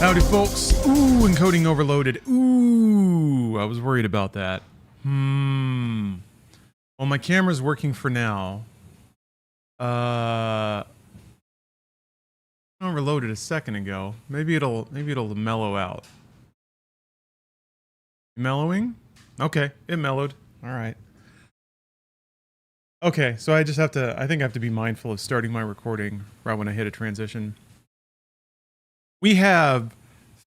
Howdy, folks. Ooh, encoding overloaded. Ooh, I was worried about that. Well, my camera's working for now. Overloaded a second ago. Maybe it'll mellow out. Mellowing? Okay, it mellowed. All right. Okay, so I just have to, I think I have to be mindful of starting my recording right when I hit a transition. We have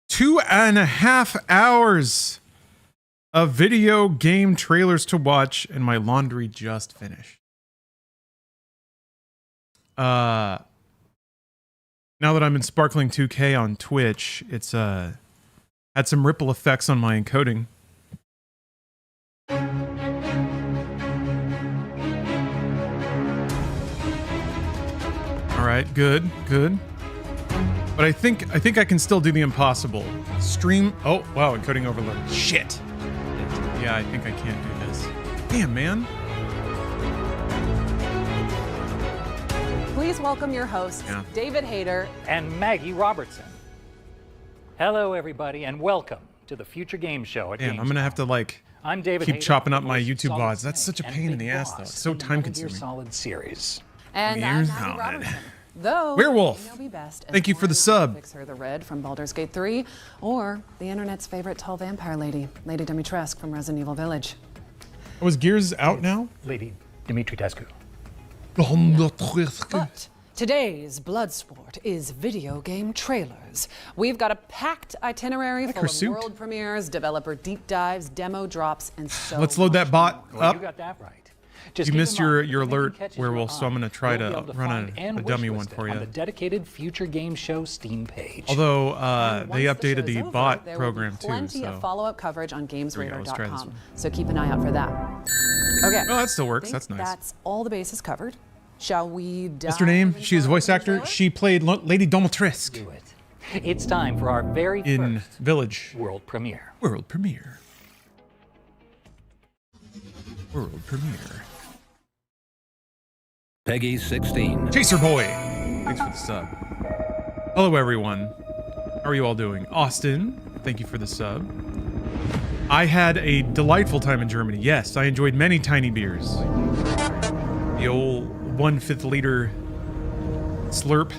2.5 hours of video game trailers to watch, and my laundry just finished. Now that I'm in Sparkling 2K on Twitch, it's had some ripple effects on my encoding. All right, good. But I think I can still do the impossible. Stream. Oh, wow, encoding overload. Shit. Yeah, I think I can't do this. Damn, man. Please welcome your hosts, David Hayter and Maggie Robertson. Hello, everybody, and welcome to the Future Game Show at Gamescom. I'm gonna have to I'm David keep Hayter, chopping up my YouTube VODs. That's such a pain in the ass, though. It's so time-consuming. Solid series. And I'm Maggie Robertson. Though Werewolf. Be best Thank you for the sub. Fix her the Red from Baldur's Gate 3, or the internet's favorite tall vampire lady, Lady Dimitrescu from Resident Evil Village. Was Gears out now? Lady Dimitrescu. But today's Bloodsport is video game trailers. We've got a packed itinerary full of world premieres, developer deep dives, demo drops, and so Let's load that bot well, up. You got that right. You missed your alert, Werewolf, so I'm going to try to run a dummy one for you. On the dedicated Future Game Show Steam page. Although they updated the bot program too. Plenty of follow-up coverage on GamesRadar.com, so keep an eye out for that. Okay. Oh, that still works. That's nice. That's all the bases covered. Shall we dive? What's her name? She is a voice actor. She played Lady Dimitrescu. Do it. It's time for our very first Village world premiere. World premiere. World premiere. Peggy 16. Chaser Boy. Thanks for the sub. Hello, everyone. How are you all doing? Austin, thank you for the sub. I had a delightful time in Germany. Yes, I enjoyed many tiny beers. The old 1/5 liter slurp.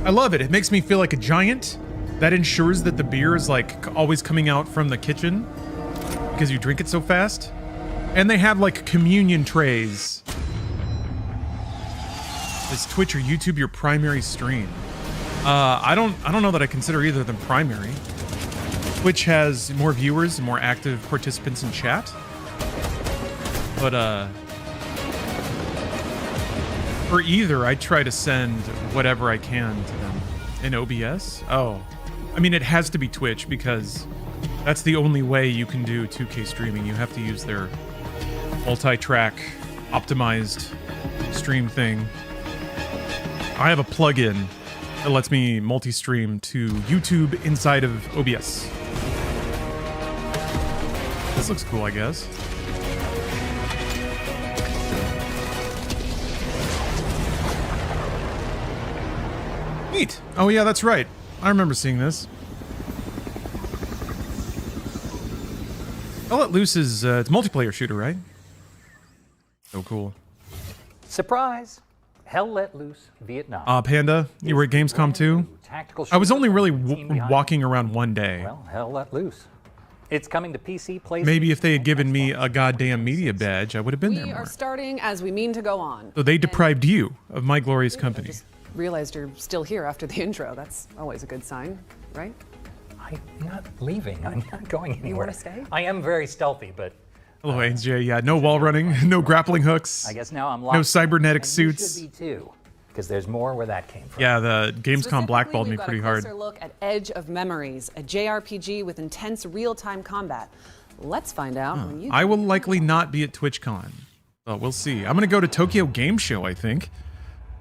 I love it. It makes me feel like a giant. That ensures that the beer is like always coming out from the kitchen because you drink it so fast. And they have like communion trays. Is Twitch or YouTube your primary stream? I don't know that I consider either of them primary. Twitch has more viewers and more active participants in chat. But for either, I try to send whatever I can to them. In OBS? Oh. I mean, it has to be Twitch because that's the only way you can do 2K streaming. You have to use their multi-track optimized stream thing. I have a plugin that lets me multi-stream to YouTube inside of OBS. This looks cool, I guess. Neat. Oh yeah, that's right. I remember seeing this. Hell Let Loose is it's a multiplayer shooter, right? So cool. Surprise! Hell Let Loose Vietnam. Panda, you were at Gamescom too? I was only really walking around one day. Well, Hell Let Loose. It's coming to PC, PlayStation. Maybe if they had given me a goddamn media badge, I would have been there more. We are starting as we mean to go on. So they deprived you of my glorious company. I just realized you're still here after the intro. That's always a good sign, right? I'm not leaving. I'm not going anywhere. You want to stay? I am very stealthy, but... Hello, AJ. Yeah, no wall running, no grappling hooks. I guess now I'm locked. No cybernetic and suits. You should be too, because there's more where that came from. Yeah, the Gamescom blackballed me pretty hard. We've got a closer look at Edge of Memories, a JRPG with intense real-time combat. Let's find out when you... I will likely not be at TwitchCon. Oh, we'll see. I'm going to go to Tokyo Game Show, I think.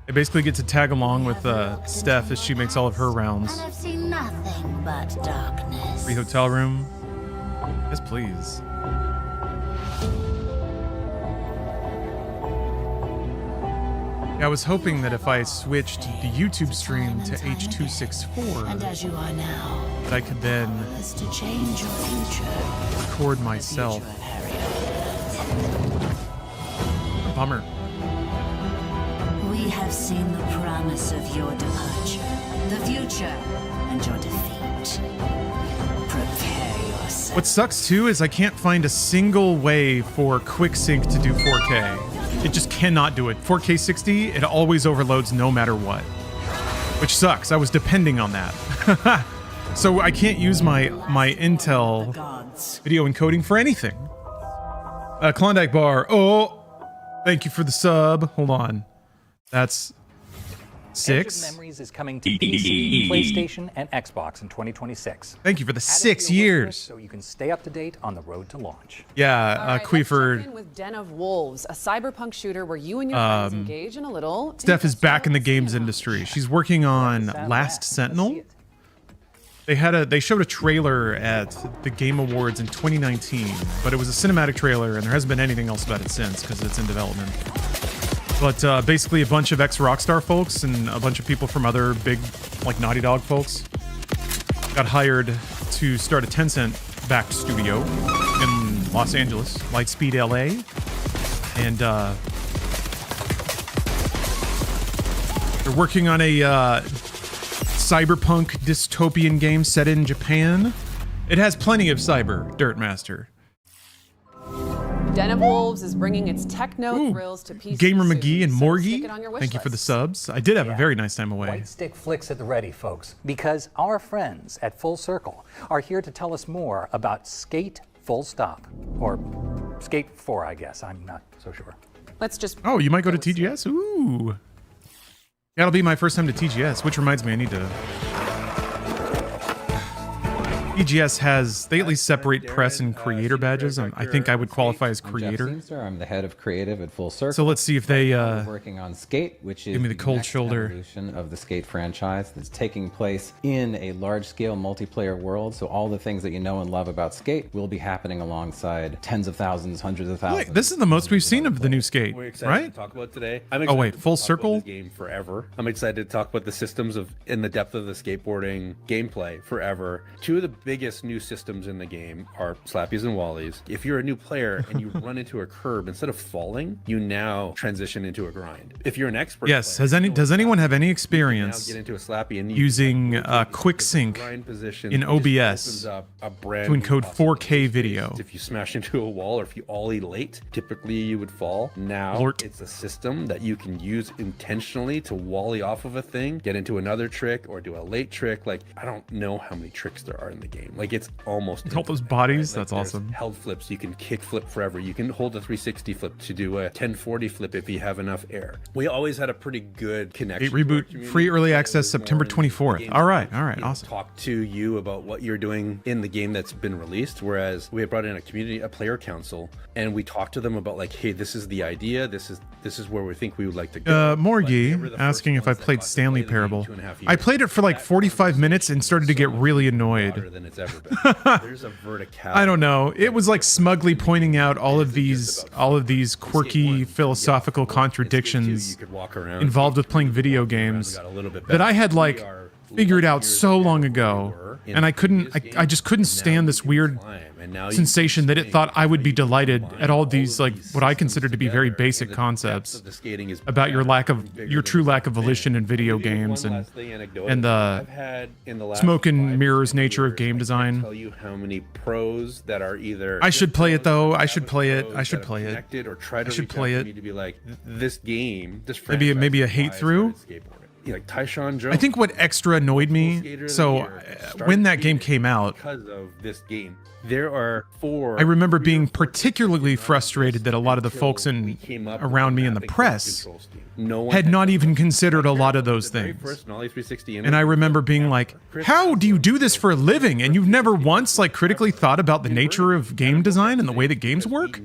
I basically get to tag along with Steph as she makes all of her rounds. And I've seen nothing but darkness. Free hotel room. Yes, please. I was hoping that if I switched the YouTube stream to H.264, And as you are now, that I could then is to change your future. record myself. Bummer. We have seen the promise of your departure, the future, and your defeat. Prepare yourself. What sucks too is I can't find a single way for QuickSync to do 4K. It just cannot do it. 4K 60, it always overloads no matter what. Which sucks. I was depending on that. So I can't use my Intel video encoding for anything. Klondike Bar. Oh, thank you for the sub. Hold on. That's Edge of 6. Memories is coming to PC, PlayStation, and Xbox in 2026. Thank you for the Add it to 6 your wish years. list so you can stay up to date on the road to launch. Yeah, All right, let's Queefer. check in with Den of Wolves, a cyberpunk shooter where you and your friends engage in a little. Steph is back in the interstellar games espionage. industry. She's working on Sound Last Let's Sentinel. see it. They showed a trailer at the Game Awards in 2019, but it was a cinematic trailer, and there hasn't been anything else about it since because it's in development. But basically, a bunch of ex-Rockstar folks and a bunch of people from other big, like Naughty Dog folks, got hired to start a Tencent-backed studio in Los Angeles, Lightspeed LA, and they're working on a cyberpunk dystopian game set in Japan. It has plenty of cyber, Dirtmaster. Den of Wolves is bringing its techno Ooh, thrills to PC Gamer soon, McGee and so Morgie, stick it on your wish thank you for the list. subs. I did have a very nice time away. White Stick Flicks at the ready, folks, because our friends at Full Circle are here to tell us more about Skate Full Stop, or Skate 4, I guess. I'm not so sure. Let's just. Oh, you might go to TGS? Ooh. That'll be my first time to TGS, which reminds me I need to... TGS has, they at least separate press and creator badges. I think I would qualify as creator. I'm the head of creative at Full Circle. So let's see if they We're working on Skate, which is give me the cold next shoulder. evolution of the Skate franchise that's taking place in a large-scale multiplayer world. So all the things that you know and love about Skate will be happening alongside tens of thousands, hundreds of thousands. Wait, this is the most we've seen of the new Skate, We're excited right? to talk about today. I'm Oh, wait, excited to Full talk about Circle? this game forever. I'm excited to talk about the systems of in the depth of the skateboarding gameplay forever. Two of the biggest new systems in the game are slappies and wallies. If you're a new player and you run into a curb, instead of falling, you now transition into a grind. If you're an expert, Yes. player, Does anyone have any now experience get into a slappy and using quick QuickSync grind position in it just OBS opens up a brand to new encode possibility 4K space. video? If you smash into a wall or if you ollie late, typically you would fall. Now Blort. it's a system that you can use intentionally to wally off of a thing, get into another trick, or do a late trick. Like, I don't know how many tricks there are in the game. Like, it's almost All those infinite, bodies, right? that's there's awesome. Held flips, you can kick flip forever. You can hold a 360 flip to do a 1040 flip if you have enough air. We always had a pretty good connection. Skate to our Reboot, community. free early It access was September more in the 24th. games All right, that, awesome. Talk to you about what you're doing in the game that's been released, whereas we had brought in a player council, and we talked to them about like, hey, this is the idea, this is where we think we would like to go. Morgie But they were the asking first if I ones that played got to Stanley play the game Parable. 2.5 I years. played it for like That 45 minutes and started to get really louder annoyed. than it's ever been. There's a verticality. I don't know. It was like smugly pointing out all of these quirky philosophical contradictions You could walk around, involved with playing video walk around, games got a little bit that I had better. like We are figured out years so ahead long of where we ago, were in and I the couldn't. previous I just game, couldn't and now stand you this can weird climb, and now you sensation can that it swing, thought I would now be you can delighted combine at all of these like these what I systems consider to be very together, basic and the depth concepts of the skating is about your better lack and of bigger your than true it's lack of been. volition in video I'll give you games one and last thing and the I've had in the last smoke and 5 to mirrors 10 nature of years, game I can't design. tell you how many pros that are either I should play it though. I should avid play it. pros I should that have play it. connected or tried to I should reach out play to it. me to be like, this game, this Maybe a franchise is hate why I through? started skateboarding. Yeah, like Tyshawn Jones. I think what extra annoyed me. So when that game came out, because of this game, there are 4. I remember being particularly frustrated that a lot of the folks around me in the press had not even considered a lot of those things. And I remember being like, how do you do this for a living? And you've never once critically thought about the nature of game design and the way that games work?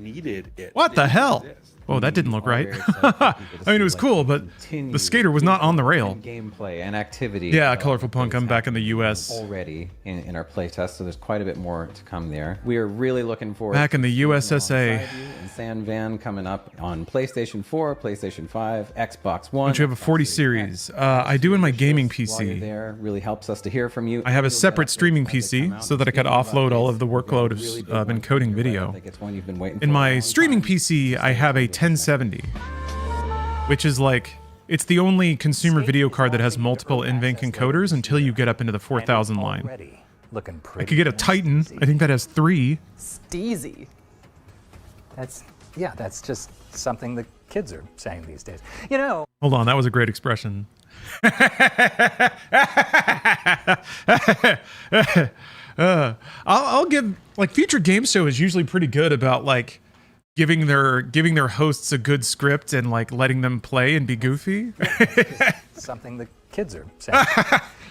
What the hell? Oh, that didn't look We are right. very excited for people to I mean, it see was what cool, but continues the skater was not on the rail. Gameplay and activity. Yeah, Colorful Punk, I'm back in the happening US. already in our playtest, so there's quite a bit more to come there. We are really looking forward Back in the to seeing them USSA. alongside you and San Van coming up on PlayStation 4, PlayStation 5, Xbox One. Don't you have a 40 series? I do in my gaming While you're PC. there, really helps us to hear from you. I have a You'll get separate updates streaming as they come PC out. so that I could Speaking of offload all updates, of the we've got a workload really of big one encoding coming your way. video. I think it's one you've been waiting In for a my long streaming time. PC, I have a 1070, which is like, it's the only consumer video card that has multiple NVENC encoders until you get up into the 4000 line. Already looking pretty. I could get a Titan. I think that has 3. Steezy. That's just something the kids are saying these days. You know, Hold on, that was a great expression. I'll give, like, Future Game Show is usually pretty good about like giving their hosts a good script and like letting them play and be goofy. something the kids are saying.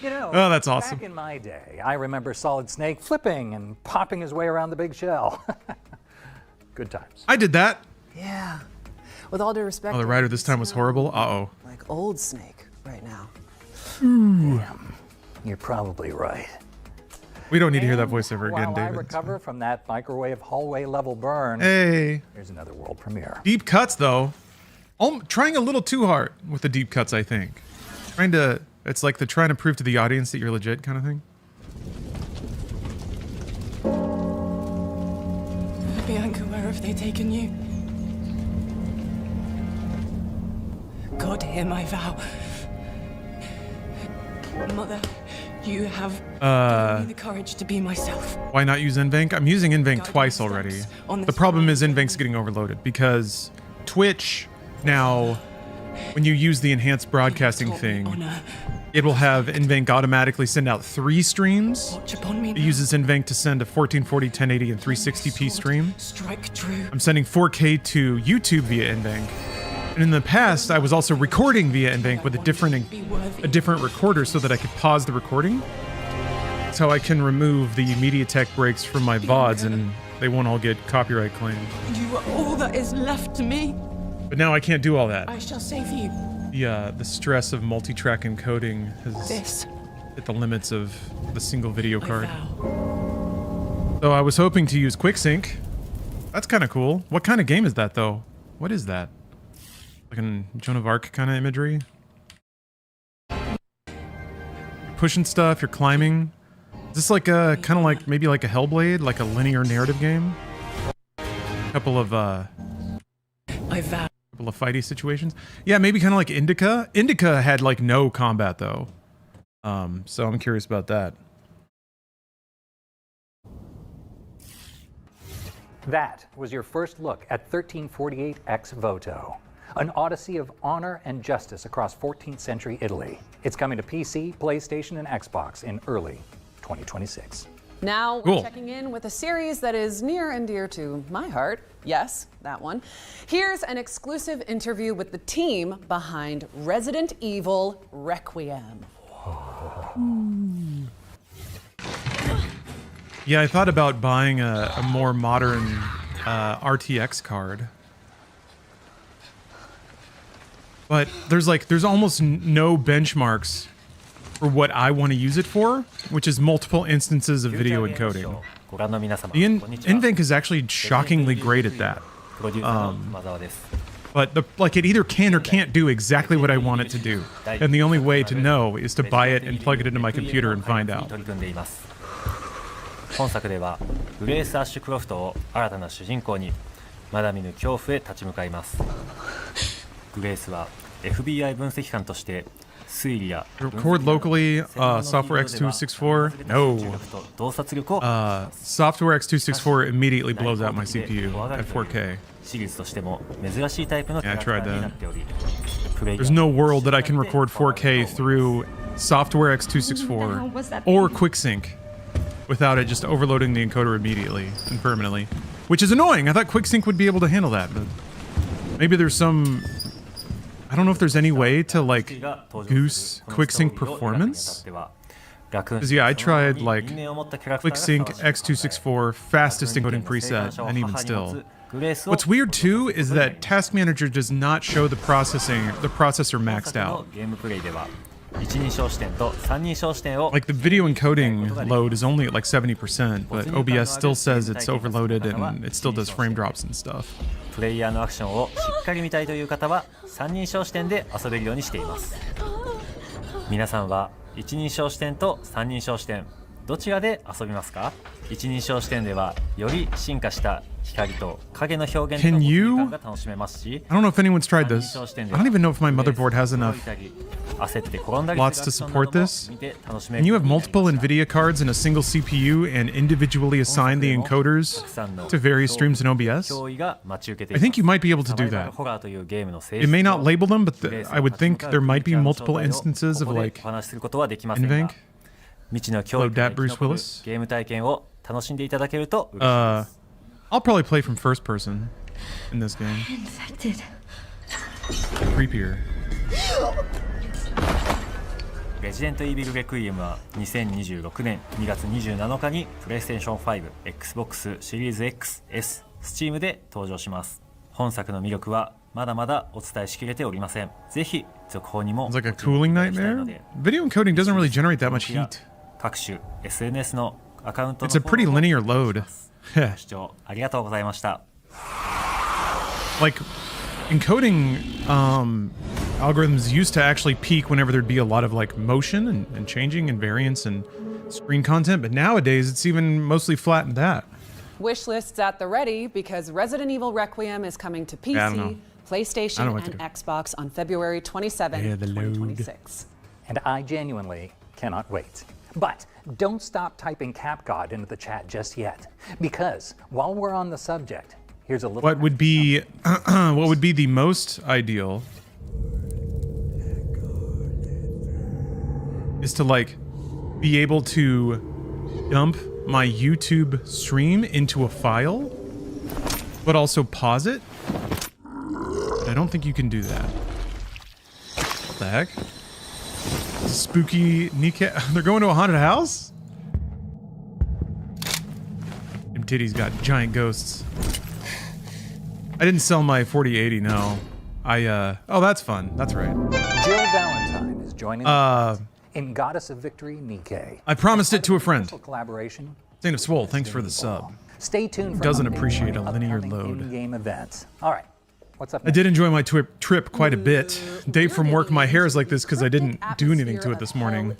You know, Oh, that's awesome. Back in my day, I remember Solid Snake flipping and popping his way around the big shell. Good times. I did that. Yeah. With all due respect. Oh, the rider this time was horrible. Uh-oh. Like old Snake right now. Damn, you're probably right. We don't need to hear that And voiceover again, while I David. recover from that microwave hallway level burn, Hey. here's another world premiere. Deep cuts, though. Trying a little too hard with the deep cuts, I think. It's like the trying to prove to the audience that you're legit kind of thing. Bianca, where have they taken you? God, hear my vow. Mother, you have given me the courage to be myself. Why not use NVENC? I'm using NVENC twice already. The problem is NVENC's getting overloaded because Twitch now, when you use the enhanced broadcasting thing, it will have NVENC automatically send out 3 streams. Watch upon me It now. uses NVENC to send a 1440, 1080, and 360p stream. Strike true. I'm sending 4K to YouTube via NVENC. And in the past, I was also recording via NVENC with a different recorder so that I could pause the recording. That's how I can remove the MediaTek breaks from my VODs and they won't all get copyright claimed. You are all that is left to me. But now I can't do all that. I shall save you. The stress of multi-track encoding has This. hit the limits of the single video I card. vow. So I was hoping to use QuickSync. That's kind of cool. What kind of game is that, though? What is that? Like a Joan of Arc kind of imagery? You're pushing stuff, you're climbing. Is this like a, kind of like, maybe like a Hellblade? Like a linear narrative game? Couple of fighty situations. Yeah, maybe kind of like Indica. Indica had like no combat, though. So I'm curious about that. That was your first look at 1348X Voto, an odyssey of honor and justice across 14th century Italy. It's coming to PC, PlayStation, and Xbox in early 2026. Now we're Cool. checking in with a series that is near and dear to my heart. Yes, that one. Here's an exclusive interview with the team behind Resident Evil Requiem. Yeah, I thought about buying a more modern RTX card. But there's almost no benchmarks for what I want to use it for, which is multiple instances of video encoding. NVENC is actually shockingly great at that. But it either can or can't do exactly what I want it to do. And the only way to know is to buy it and plug it into my computer and find out. 本作ではグレース・アッシュクロフトを新たな主人公にまだ見ぬ恐怖へ立ち向かいます。グレースは FBI 分析官として推理や Record locally, Software X264. No. Software X264 immediately blows out my CPU at 4K. シリーズとしても珍しいタイプのキャラクターになっており、 There's no world that I can record 4K through Software X264 or QuickSync without it just overloading the encoder immediately and permanently, which is annoying. I thought QuickSync would be able to handle that, but maybe there's some... I don't know if there's any way to, like, goose QuickSync performance? Because yeah, I tried like ClickSync X264 fastest encoding preset, and even still. What's weird too is that Task Manager does not show the processor maxed out. Like the video encoding load is only at like 70%, but OBS still says it's overloaded and it still does frame drops and stuff. プレイヤーのアクションをしっかり見たいという方は三人称視点で遊べるようにしています。皆さんは一人称視点と三人称視点どちらで遊びますか？一人称視点ではより進化した光と影の表現の感が楽しめますし、 I don't know if anyone's tried this. I don't even know if my motherboard has enough slots to support this. And you have multiple NVIDIA cards in a single CPU and individually assign the encoders to various streams in OBS. I think you might be able to do that. It may not label them, but I would think there might be multiple instances of like NVENC. Hello, Dat Bruce Willis. I'll probably play from first person in this game. Infected. Creepier. レジデントイービルレクイエムは2026年2月27日に PlayStation 5、Xbox シリーズ X、S、Steam で登場します。本作の魅力はまだまだお伝えしきれておりません。ぜひ続報にも It's like a cooling nightmare. Video encoding doesn't really generate that much heat. 各種 SNS のアカウントの It's a pretty linear load. ご視聴ありがとうございました。Like encoding algorithms used to actually peak whenever there'd be a lot of like motion and changing and variance and screen content, but nowadays it's even mostly flattened that. Wish lists at the ready because Resident Evil Requiem is coming to PC, PlayStation, and Xbox on February 27th, 2026. And I genuinely cannot wait. But don't stop typing CapGod into the chat just yet, because while we're on the subject, here's a little. What would be the most ideal is to like be able to dump my YouTube stream into a file, but also pause it. I don't think you can do that. What the heck? Spooky kneecap. They're going to a haunted house? Them titties got giant ghosts. I didn't sell my 4080, no. Oh, that's fun. That's right. Jill Valentine is joining us in Goddess of Victory Nikkei. I promised it to a friend. Collaboration. Saint of Swole, thanks for the sub. Stay tuned for Doesn't appreciate a linear load. In-game events. All right. What's up next? I did enjoy my trip quite a bit. Day from work, my hair is like this because I didn't do anything to it this morning.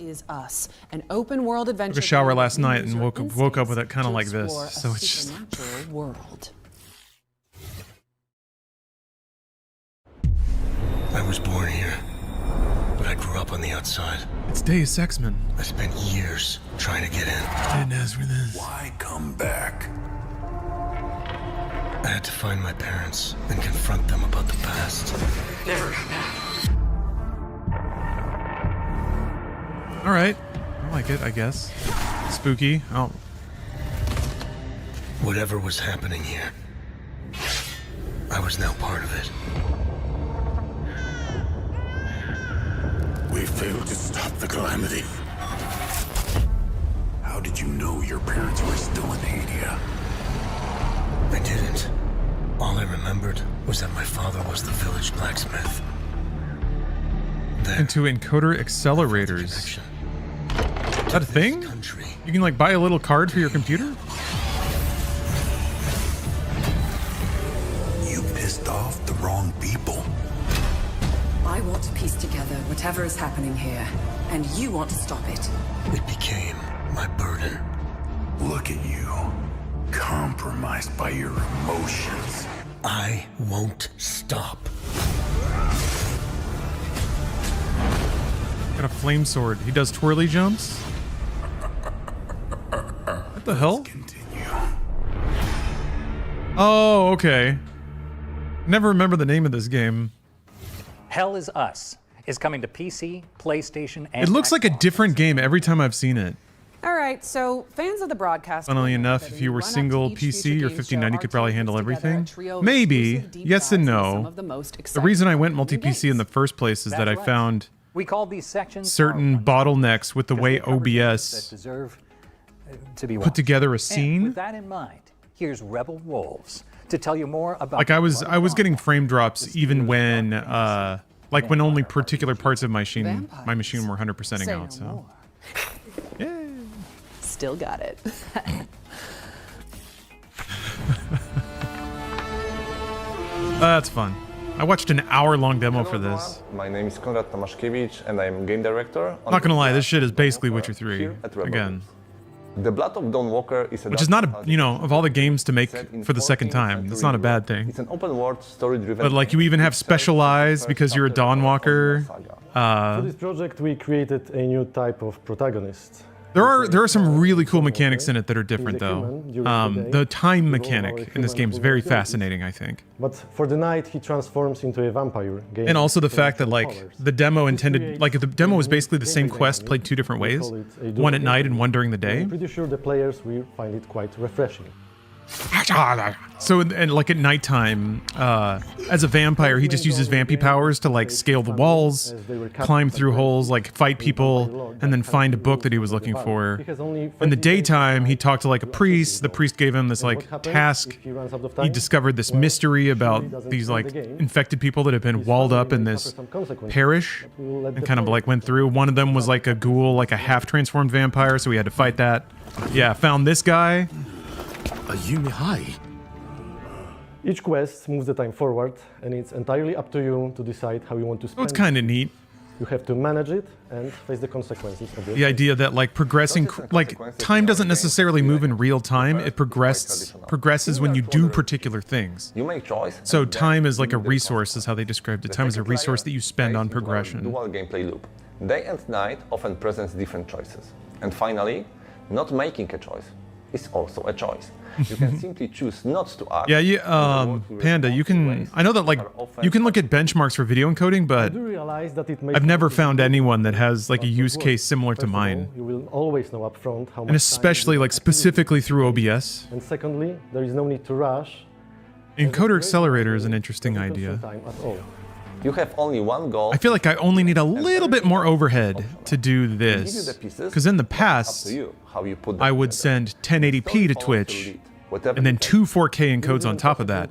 An open world adventure. Took a shower last night and woke up with it kind of like this. So it's just. World. I was born here, but I grew up on the outside. It's Deus Ex-Men. I spent years trying to get in. I didn't ask for this. Why come back? I had to find my parents and confront them about the past. Never come back. All right, I like it, I guess. Spooky. Oh. Whatever was happening here, I was now part of it. We failed to stop the calamity. How did you know your parents were still in Hadia? I didn't. All I remembered was that my father was the village blacksmith. Into encoder accelerators. Is that a thing? You can like buy a little card for your computer? You pissed off the wrong people. I want to piece together whatever is happening here, and you want to stop it. It became my burden. Look at you, compromised by your emotions. I won't stop. Got a flame sword. He does twirly jumps? What the hell? Oh, okay. Never remember the name of this game. Hell is Us is coming to PC, PlayStation, and it looks like a different game every time I've seen it. All right, so fans of the broadcast. Funnily enough, if you were single PC or 5090, you could probably handle everything. Maybe. Yes and no. The reason I went multi-PC in the first place is that I found We call these sections certain bottlenecks with the way OBS put together a scene. With that in mind, here's Rebel Wolves to tell you more about. Like I was getting frame drops even when like when only particular parts of my machine were 100%ing out. So yeah, still got it. That's fun. I watched an hour-long demo for this. My name is Konrad Tomaszkiewicz, and I'm game director. Not gonna lie, this shit is basically Witcher 3 again. The Blood of Dawnwalker is a which is not a, you know, of all the games to make for the second time, that's not a bad thing. It's an open world story-driven. But like you even have specialized because you're a Dawnwalker. For this project, we created a new type of protagonist. There are some really cool mechanics in it that are different though. The time mechanic in this game is very fascinating, I think. But for the night, he transforms into a vampire. And also the fact that like the demo intended, like the demo was basically the same quest played two different ways, one at night and one during the day. I'm pretty sure the players will find it quite refreshing. So and like at nighttime, as a vampire, he just uses vampy powers to like scale the walls, climb through holes, like fight people, and then find a book that he was looking for. In the daytime, he talked to like a priest. The priest gave him this like task. He discovered this mystery about these like infected people that have been walled up in this parish, and kind of like went through. One of them was like a ghoul, like a half-transformed vampire, so we had to fight that. Yeah, found this guy. Each quest moves the time forward, and it's entirely up to you to decide how you want to spend it. Oh, it's kind of neat. You have to manage it and face the consequences of it. The idea that like progressing, like time doesn't necessarily move in real time. It progresses when you do particular things. You make choice. So time is like a resource, is how they described it. Time is a resource that you spend on progression. Dual gameplay loop. Day and night often presents different choices. And finally, not making a choice is also a choice. You can simply choose not to act. Yeah, Panda, you can, I know that like, you can look at benchmarks for video encoding, but I've never found anyone that has like a use case similar to mine. You will always know upfront how much and especially like specifically through OBS. And secondly, there is no need to rush. Encoder accelerator is an interesting idea. You have only one goal. I feel like I only need a little bit more overhead to do this. Because in the past, I would send 1080p to Twitch, and then two 4K encodes on top of that.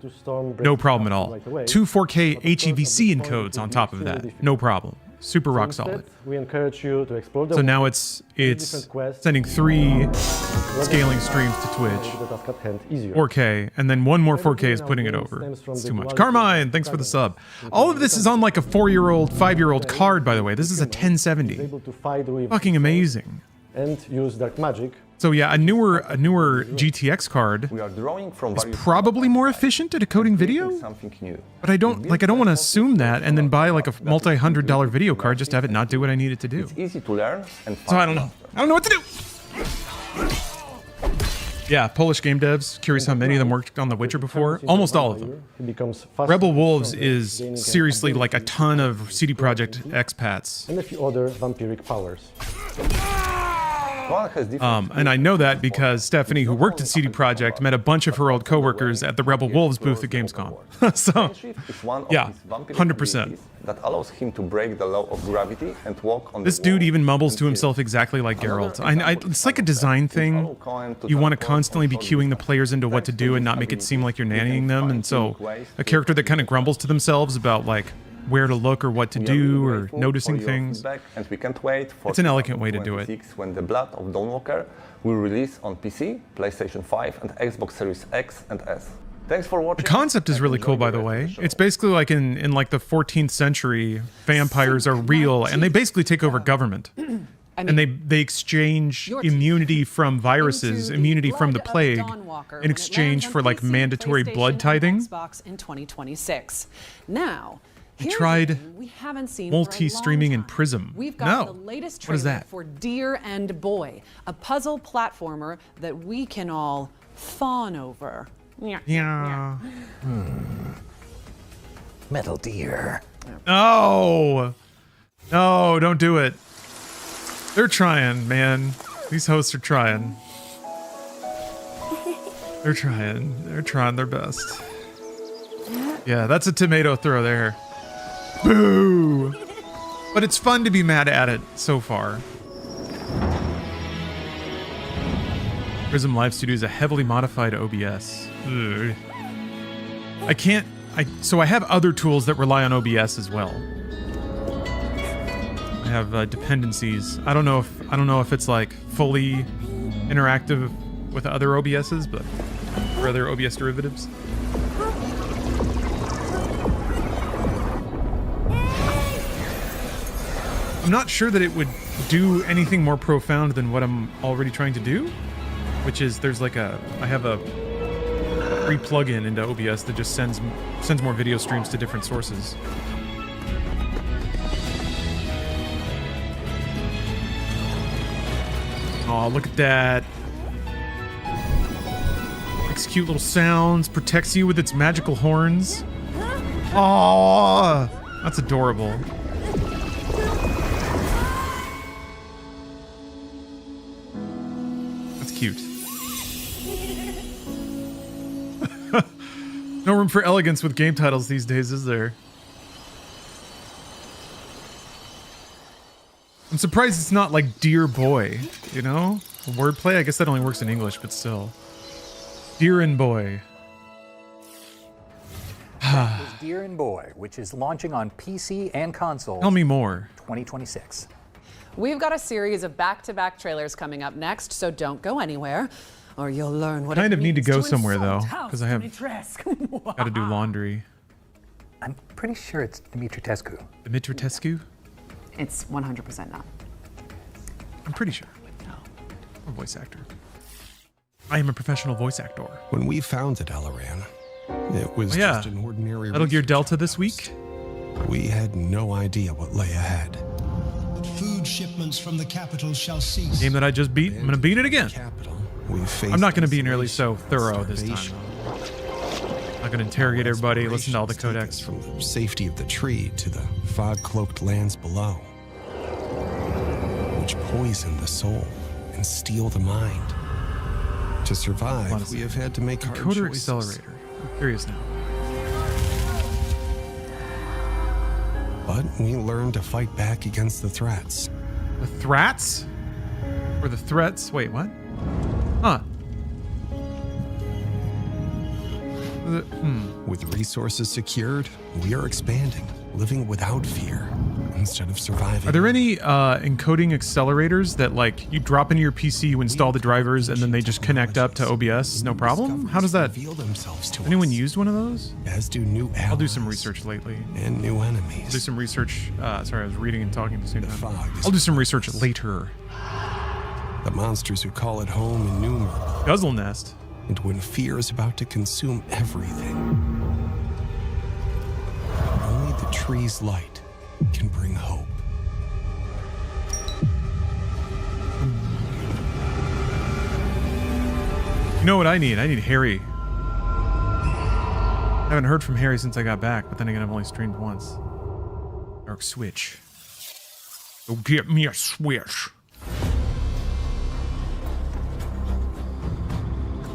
No problem at all. Two 4K HEVC encodes on top of that. No problem. Super rock solid. We encourage you to explore the so now it's sending 3 scaling streams to Twitch, 4K, and then one more 4K is putting it over. It's too much. Carmine, thanks for the sub. All of this is on like a 4-year-old, 5-year-old card, by the way. This is a 1070. Fucking amazing. And use dark magic. So yeah, a newer GTX card is probably more efficient at decoding video, but I don't want to assume that and then buy like a multi-$100 video card just to have it not do what I need it to do. It's easy to learn and so I don't know what to do. Yeah, Polish game devs. Curious how many of them worked on The Witcher before. Almost all of them. Rebel Wolves is seriously like a ton of CD Projekt expats. And a few other vampiric powers. And I know that because Stephanie, who worked at CD Projekt, met a bunch of her old coworkers at the Rebel Wolves booth at Gamescom. So, yeah, 100%. That allows him to break the law of gravity and walk on this dude even mumbles to himself exactly like Geralt. It's like a design thing. You want to constantly be cueing the players into what to do and not make it seem like you're nannying them. And so, a character that kind of grumbles to themselves about like where to look or what to do or noticing things. And we can't wait for it's an elegant way to do it. When the Blood of Dawnwalker will release on PC, PlayStation 5, and Xbox Series X and S. Thanks for watching. The concept is really cool, by the way. It's basically like in like the 14th century, vampires are real, and they basically take over government. And they exchange immunity from viruses, immunity from the plague, in exchange for like mandatory blood tithing. Xbox in 2026. Now, we tried multi-streaming in Prism. We've got the latest trailer what is that? For Deer and Boy, a puzzle platformer that we can all fawn over. Yeah. Metal Deer. No, don't do it. They're trying, man. These hosts are trying. They're trying their best. Yeah, that's a tomato throw there. Boo! But it's fun to be mad at it so far. Prism Live Studio is a heavily modified OBS. Ugh. So I have other tools that rely on OBS as well. I have dependencies. I don't know if it's like fully interactive with other OBSs, but or other OBS derivatives. I'm not sure that it would do anything more profound than what I'm already trying to do, which is I have a free plugin into OBS that just sends more video streams to different sources. Oh, look at that. Makes cute little sounds, protects you with its magical horns. Oh, that's adorable. That's cute. No room for elegance with game titles these days, is there? I'm surprised it's not like Dear Boy, you know? Wordplay? I guess that only works in English, but still. Dear and Boy. That was Dear and Boy, which is launching on PC and console. Tell me more. 2026. We've got a series of back-to-back trailers coming up next, so don't go anywhere, or you'll learn what I kind it of need to means go somewhere though, insult because I have got to do laundry. I'm pretty sure it's Dimitrescu. Dimitrescu? It's 100% not. I'm pretty sure. No. I'm a voice actor. I am a professional voice actor. When we founded Alaran, it was just an ordinary Metal Gear Delta this week. We had no idea what lay ahead. Food shipments from the capital shall cease. Game that I just beat. I'm going to beat it again. I'm not going to be nearly so thorough this time. I'm not going to interrogate everybody, listen to all the codecs. From the safety of the tree to the fog-cloaked lands below, which poison the soul and steal the mind. To survive, we have had to make hard Encoder choices. Accelerator. I'm curious now. But we learned to fight back against the threats. The threats? Or the threats? Wait, what? Huh. With resources secured, we are expanding, living without fear instead of surviving. Are there any encoding accelerators that, like, you drop into your PC, you install the drivers, and then they just connect up to OBS? No problem? How does that... Anyone used one of those? As do new allies. I'll do some research lately. And new enemies. I'll do some research... sorry, I was reading and talking at the same time. I'll do some research later. The monsters who call it home innumerable. Guzzle Nest. And when fear is about to consume everything, only the tree's light can bring hope. You know what I need? I need Harry. I haven't heard from Harry since I got back, but then again, I've only streamed once. Dark Switch. Go get me a Switch.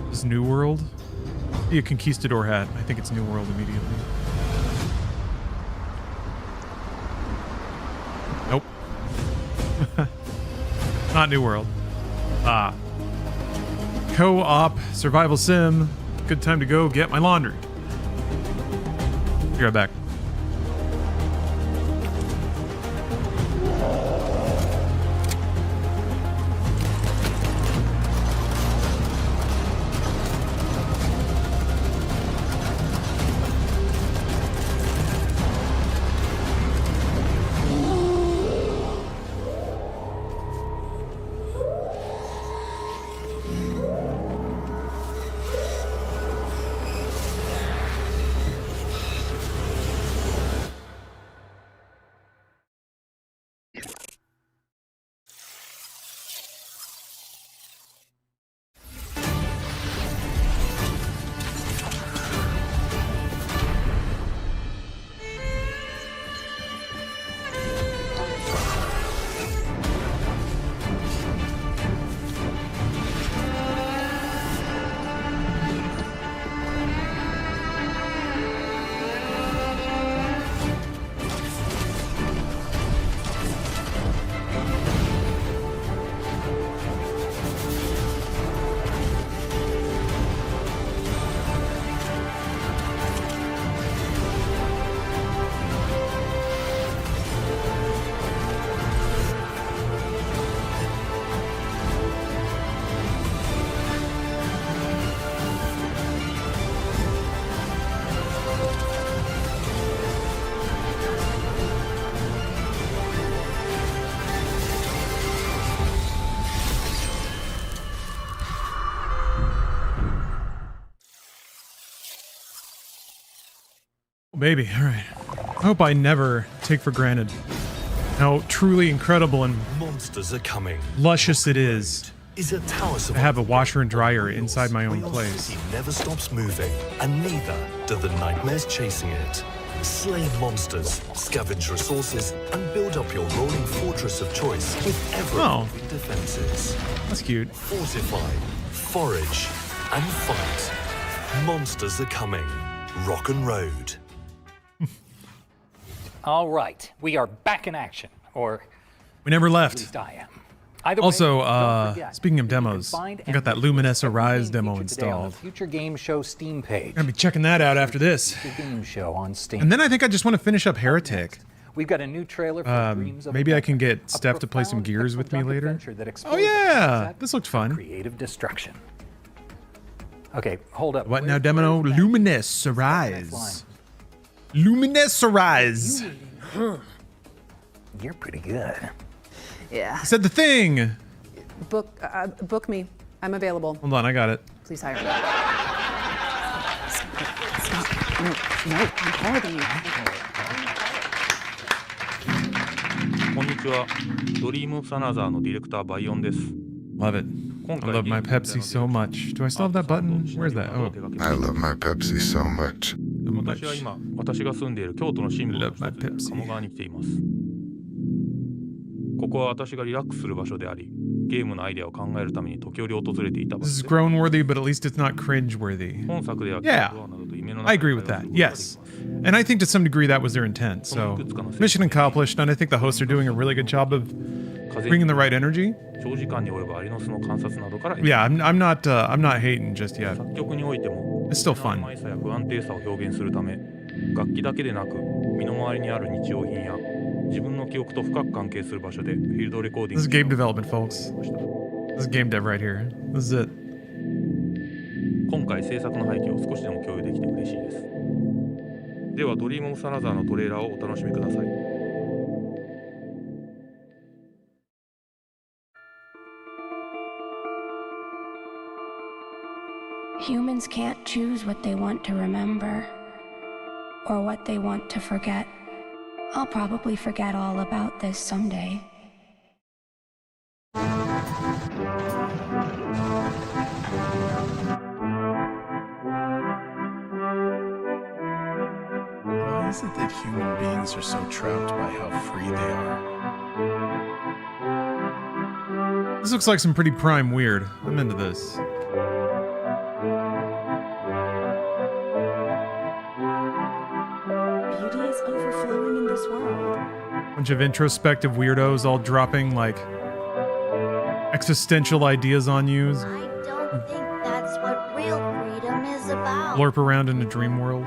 This New World? Be a Conquistador hat. I think it's New World immediately. Nope. Not New World. Co-op survival sim. Good time to go get my laundry. Be right back. baby. All right. I hope I never take for granted how truly incredible and monsters are coming. Luscious it is a tower to have a washer and dryer inside my own place. City never stops moving, and neither do the nightmares chasing it. Slay monsters, scavenge resources, and build up your rolling fortress of choice with ever-evolving defenses. That's cute. Fortify, forage, and fight. Monsters are coming. Rock and Road. All right, we are back in action, or we never at left. least I am. Either way, Also, don't forget, speaking of demos, I got that Luminous Arise demo installed. Future Game Show Steam page. Gonna be checking that out after this. Game Show on Steam. And then I think I just want to finish up Heretic. We've got a new trailer for Dreams of maybe I can get Steph to play some Gears with me later. Oh yeah, this looked fun. Creative destruction. Okay, hold up. What now, demo? Luminous Arise. Luminous Arise. You're pretty good. Yeah. I said the thing. Book me. I'm available. Hold on, I got it. Please hire me. Stop. No, I'm taller than you. こんにちは。ドリームサナザーのディレクターバイオンです。 Love it. I love my Pepsi so much. Do I still have that button? Where's that? Oh. I love my Pepsi so much. 私は今、私が住んでいる京都のシンボルの一つ鴨川に来ています。ここは私がリラックスする場所であり、ゲームのアイデアを考えるために時折訪れていた場所 This で is groan worthy, but at least it's not cringe worthy. 本作では Yeah, I agree with that. Yes. And I think to some degree that was their intent. So, mission accomplished, and I think the hosts are doing a really good job of bringing the right energy. 長時間に及ぶアリの巣の観察などから Yeah, I'm not hating just yet. 作曲においても It's still fun. 曖昧さや不安定さを表現するため、楽器だけでなく身の回りにある日用品や自分の記憶と深く関係する場所でフィールドレコーディン This グ is game development, folks. This is game dev right here. This is it. 今回制作の背景を少しでも共有できて嬉しいです。ではドリームオブサナザーのトレーラーをお楽しみください。Humans can't choose what they want to remember or what they want to forget. I'll probably forget all about this someday. Why is it that human beings are so trapped by how free they are? This looks like some pretty prime weird. I'm into this. Beauty is overflowing in this world. Bunch of introspective weirdos all dropping like existential ideas on you. I don't think that's what real freedom is about. Lurp around in a dream world.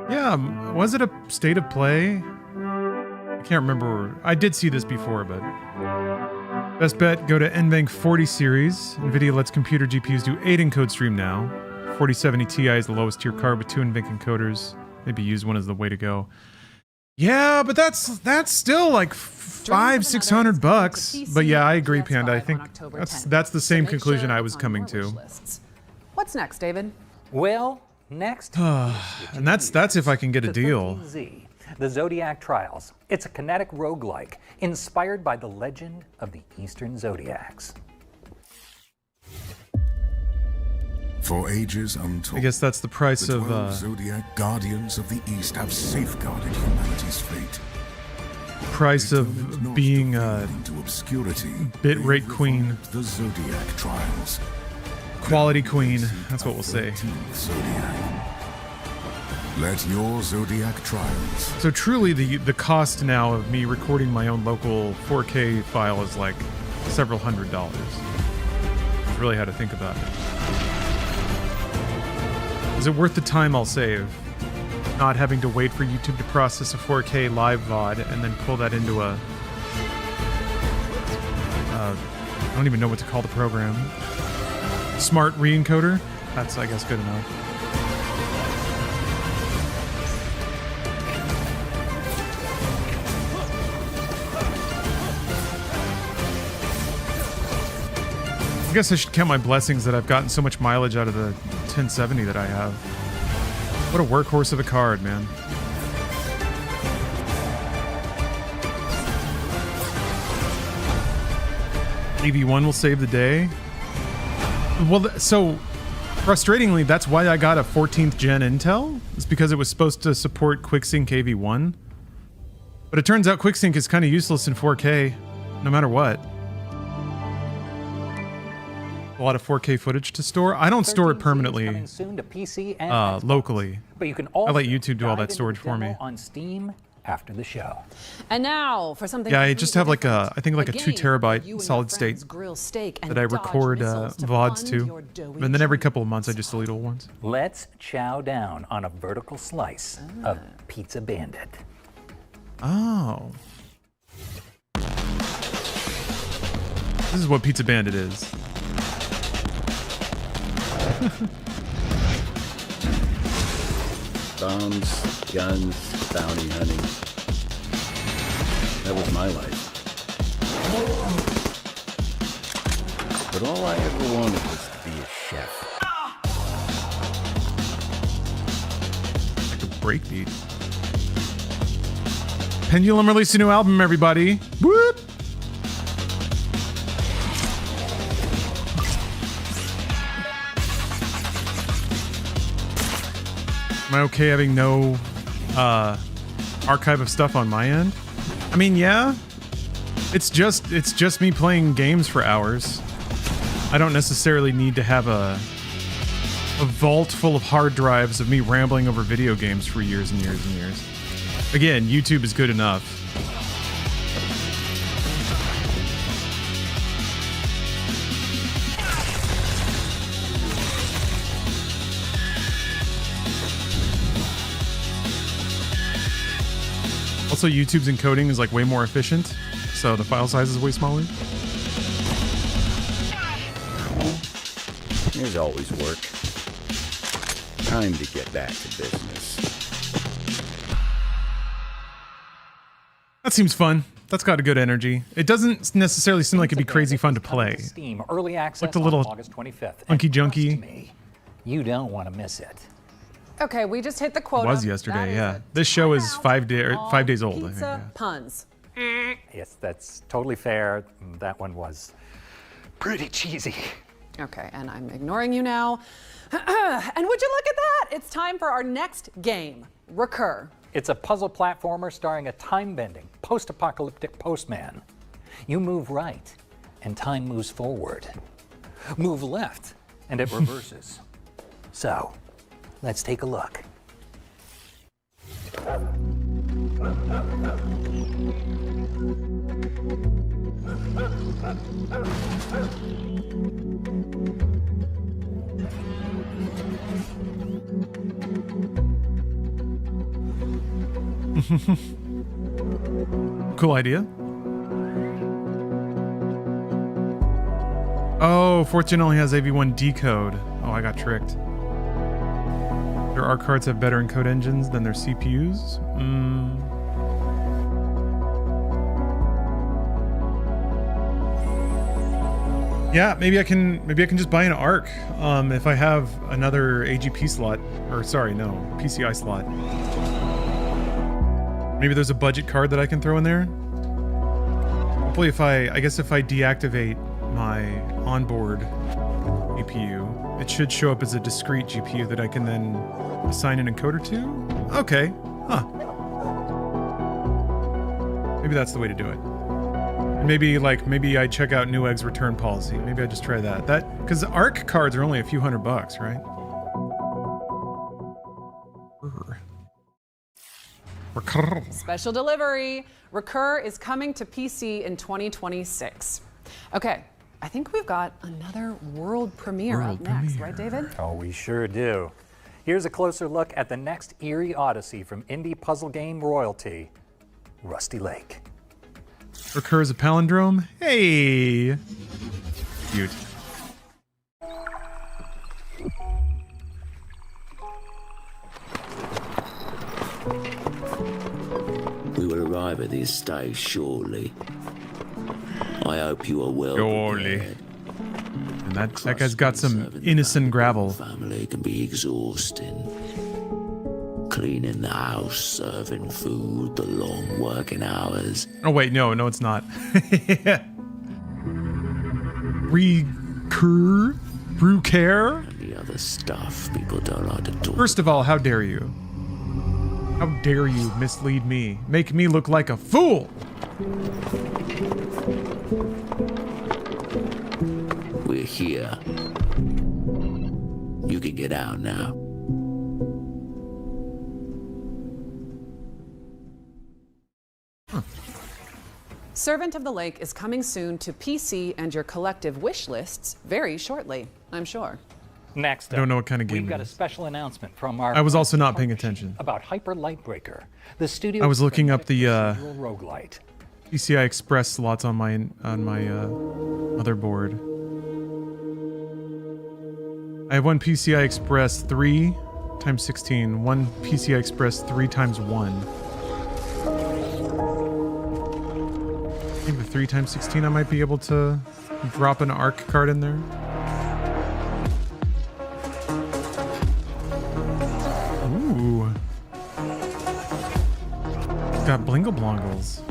Yeah, was it a state of play? I can't remember. I did see this before, but... Best bet, go to NVENC 40 series. NVIDIA lets computer GPUs do 8 encode stream now. 4070 Ti is the lowest tier card with 2 NVENC encoders. Maybe use one as the way to go. Yeah, but that's still like $500-600. But yeah, I agree, Panda. I think that's the same conclusion I was coming to. What's next, David? Well, next. And that's if I can get a deal. Z, the Zodiac Trials. It's a kinetic roguelike inspired by the legend of the Eastern Zodiacs. For ages untold, I guess that's the price the of 12 Zodiac Guardians of the East have safeguarded humanity's fate. Price of being a bitrate queen. The Zodiac Trials. Quality queen. That's what we'll say. Zodiac. Let your Zodiac Trials. So truly, the cost now of me recording my own local 4K file is like several $100s. I really had to think about it. Is it worth the time I'll save? Not having to wait for YouTube to process a 4K live VOD and then pull that into a... I don't even know what to call the program. Smart re-encoder? That's, I guess, good enough. I guess I should count my blessings that I've gotten so much mileage out of the 1070 that I have. What a workhorse of a card, man. EV1 will save the day. Well, so frustratingly, that's why I got a 14th gen Intel. It's because it was supposed to support QuickSync AV1. But it turns out QuickSync is kind of useless in 4K, no matter what. A lot of 4K footage to store. I don't store it permanently soon to PC and locally. But you can I let YouTube do all that storage for me. On Steam after the show. And now for something. Yeah, I just have like a, I think like a 2 game where you terabyte and solid your state friends grill steak and that I dodge record missiles to VODs fund to. your doughy And then every couple of months I just delete old ones. Let's chow down on a vertical slice of Pizza Bandit. Oh. This is what Pizza Bandit is. Bombs, guns, bounty hunting. That was my life. But all I ever wanted was to be a chef. Like a breakbeat. Pendulum released a new album, everybody. Whoop! Am I okay having no archive of stuff on my end? I mean, yeah. It's just me playing games for hours. I don't necessarily need to have a vault full of hard drives of me rambling over video games for years and years and years. Again, YouTube is good enough. Also, YouTube's encoding is like way more efficient, so the file size is way smaller. There's always work. Time to get back to business. That seems fun. That's got a good energy. It doesn't necessarily seem like it'd be crazy fun to play. Steam early access Like the little on August 25th. funky junky. You don't want to miss it. Okay, we just hit the It quota. was yesterday, yeah. This show is 5 days old, I think. Pizza Yeah. puns. Yes, that's totally fair. That one was pretty cheesy. Okay, and I'm ignoring you now. And would you look at that? It's time for our next game, Recur. It's a puzzle platformer starring a time-bending, post-apocalyptic postman. You move right, and time moves forward. Move left, and it reverses. So, let's take a look. Cool idea. Oh, 4th Gen only has AV1 decode. Oh, I got tricked. Their ARC cards have better encode engines than their CPUs? Yeah, maybe I can just buy an ARC if I have another AGP slot, or sorry, no, PCI slot. Maybe there's a budget card that I can throw in there. Hopefully, I guess if I deactivate my onboard GPU, it should show up as a discrete GPU that I can then assign an encoder to. Okay, huh? Maybe that's the way to do it. And maybe I check out Newegg's return policy. Maybe I just try that. Because ARC cards are only a few $100, right? Recur. Special delivery. Recur is coming to PC in 2026. Okay, I think we've got another world premiere up next, right, David? Oh, we sure do. Here's a closer look at the next eerie odyssey from indie puzzle game royalty, Rusty Lake. Recur is a palindrome? Hey! Cute. We will arrive at this stage shortly. I hope you are well Surely. prepared. And that guy's got some innocent gravel. Family can be exhausting. Cleaning the house, serving food, the long working hours. Oh wait, no, it's not. Recur? And the other stuff people don't like to talk. First of all, how dare you? How dare you mislead me? Make me look like a fool! We're here. You can get out now. Servant of the Lake is coming soon to PC and your collective wish lists very shortly, I'm sure. Next I don't know what kind of game we've got it a is. special announcement from our I was also not paying attention. about Hyper Lightbreaker, the studio. I was looking up the roguelite. PCI Express slots on my motherboard. I have one PCI Express 3 times 16, one PCI Express 3 times 1. I think the 3 times 16 I might be able to drop an ARC card in there. Ooh. It's got blingle-blongles.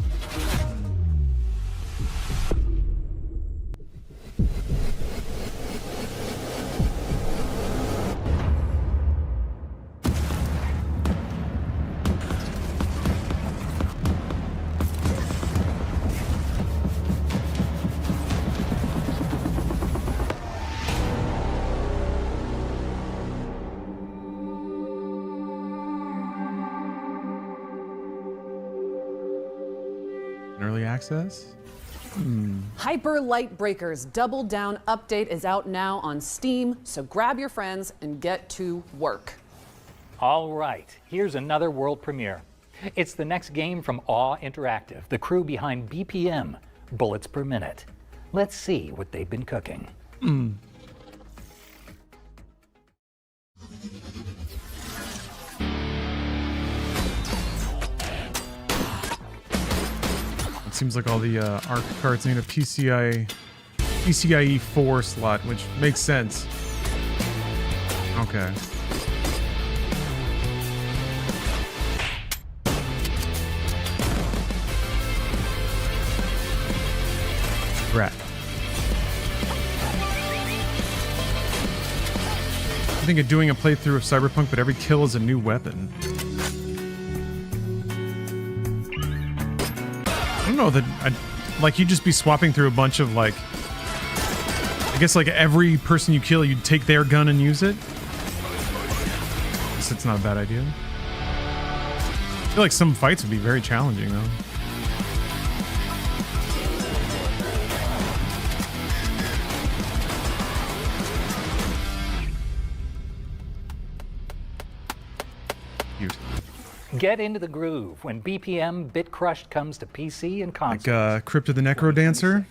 Early access? Hyper Lightbreaker's Double Down update is out now on Steam, so grab your friends and get to work. All right, here's another world premiere. It's the next game from Awe Interactive, the crew behind BPM, Bullets Per Minute. Let's see what they've been cooking. It seems like all the ARC cards need a PCIe 4 slot, which makes sense. Okay. Rat. I think of doing a playthrough of Cyberpunk, but every kill is a new weapon. I don't know that like you'd just be swapping through a bunch of like, I guess like every person you kill, you'd take their gun and use it. I guess it's not a bad idea. I feel like some fights would be very challenging though. Get into the groove when BPM Bit Crushed comes to PC and consoles. Like Crypt of the Necro Dancer.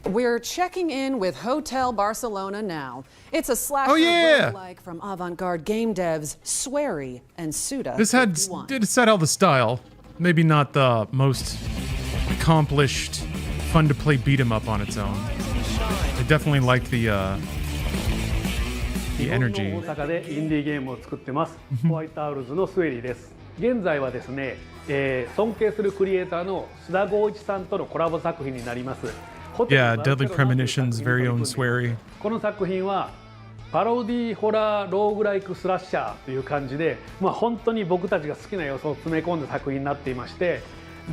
We're checking in with Hotel Barcelona now. It's a slasher roguelike from avant-garde game devs Swery and Suda. This had all the style. Maybe not the most accomplished, fun to play beat 'em up on its own. I definitely liked the energy. 大阪でインディーゲームを作ってます。ホワイトアウルズのスウェリーです。現在はですね、尊敬するクリエイターの須田剛一さんとのコラボ作品になります。Yeah, Deadly Premonitions, very own Swery. この作品はパロディホラーローグライクスラッシャーという感じで、本当に僕たちが好きな要素を詰め込んだ作品になっていまして、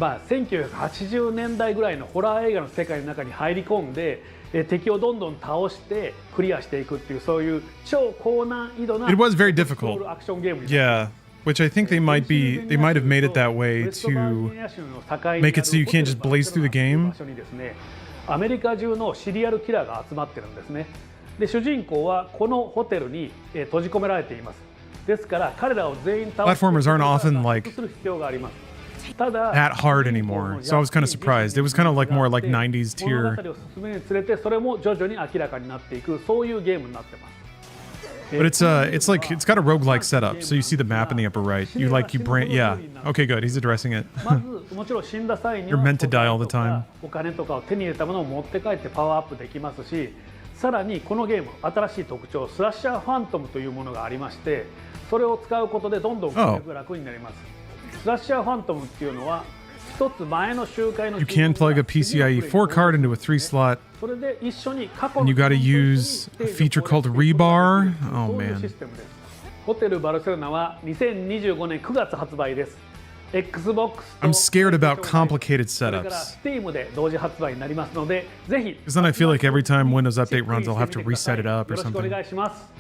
1980年代ぐらいのホラー映画の世界の中に入り込んで、敵をどんどん倒してクリアしていくっていうそういう超高難易度な It was very difficult. アクションゲームに。Yeah. Which I think they might have made it that way to make it so you can't just blaze through the game. アメリカ中のシリアルキラーが集まってるんですね。で、主人公はこのホテルに閉じ込められています。ですから彼らを全員倒して Platformers aren't often like する必要があります。ただ that hard anymore, so I was kind of surprised. It was kind of like more like 90s tier. 物語を進めるにつれてそれも徐々に明らかになっていくそういうゲームになってます。But it's like it's got a roguelike setup. So you see the map in the upper right. You yeah. Okay, good. He's addressing it. まずもちろん死んだ際に You're meant to die all the time. お金とかを手に入れたものを持って帰ってパワーアップできますし、さらにこのゲーム新しい特徴スラッシャーファントムというものがありまして、それを使うことでどんどん攻略が楽になります。スラッシャーファントムっていうのは一つ前の周回の You can plug a PCIe 4 card into a 3 slot, それで一緒に過去 and の you gotta use a feature called Rebar. Oh そういう man. システムです。ホテルバルセロナは2025年9月発売です。Xbox I'm scared about complicated それから setups. Steam で同時発売になりますので、ぜひ Because then I feel like every time Windows Update runs, I'll have to reset it up or よろしくお something. 願いします。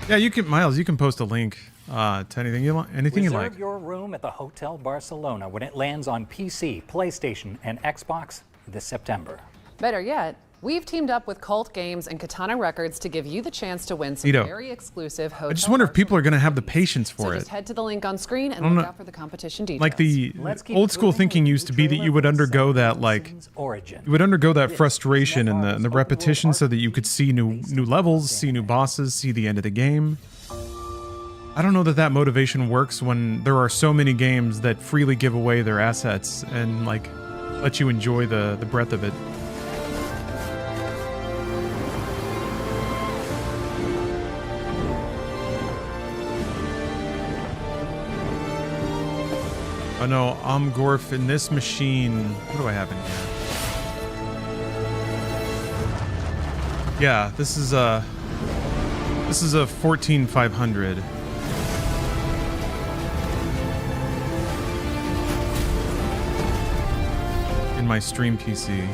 Yeah, you can, Miles, you can post a link to anything you like. Anything you like. Reserve your room at the Hotel Barcelona when it lands on PC, PlayStation, and Xbox this September. Better yet, we've teamed up with Cult Games and Katana Records to give you the chance to win some Neato. very exclusive Hotel I just wonder if people are going to have the patience So for just it. head to the link on screen I and don't look know. out for the competition details. Like the old school thinking used to be that you would undergo that, like, you would undergo that frustration and the repetition so that you could see new levels, see new bosses, see the end of the game. I don't know that that motivation works when there are so many games that freely give away their assets and, like, let you enjoy the breadth of it. Oh no, Omgorf in this machine. What do I have in here? Yeah, this is a 14500. In my stream PC.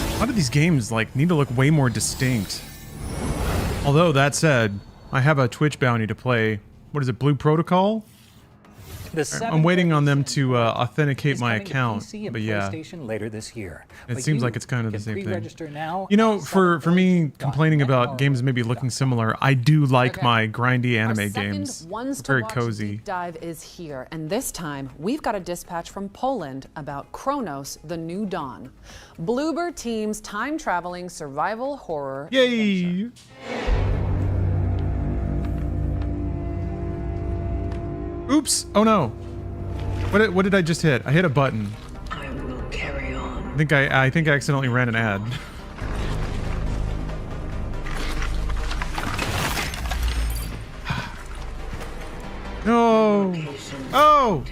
A lot of these games like need to look way more distinct. Although that said, I have a Twitch bounty to play. What is it, Blue Protocol? I'm waiting on them to authenticate my account, but yeah, later this year. it seems like it's kind of the same thing. Pre-register now. You know, for me complaining about games maybe looking similar, I do like my grindy anime games. Ones to Very watch cozy. deep dive is here, and this time we've got a dispatch from Poland about Cronos The New Dawn, Bloober Team's time-traveling survival horror. Yay! Oops! Oh no! What did I just hit? I hit a button. I will carry on. I think I accidentally ran an ad. No! Oh!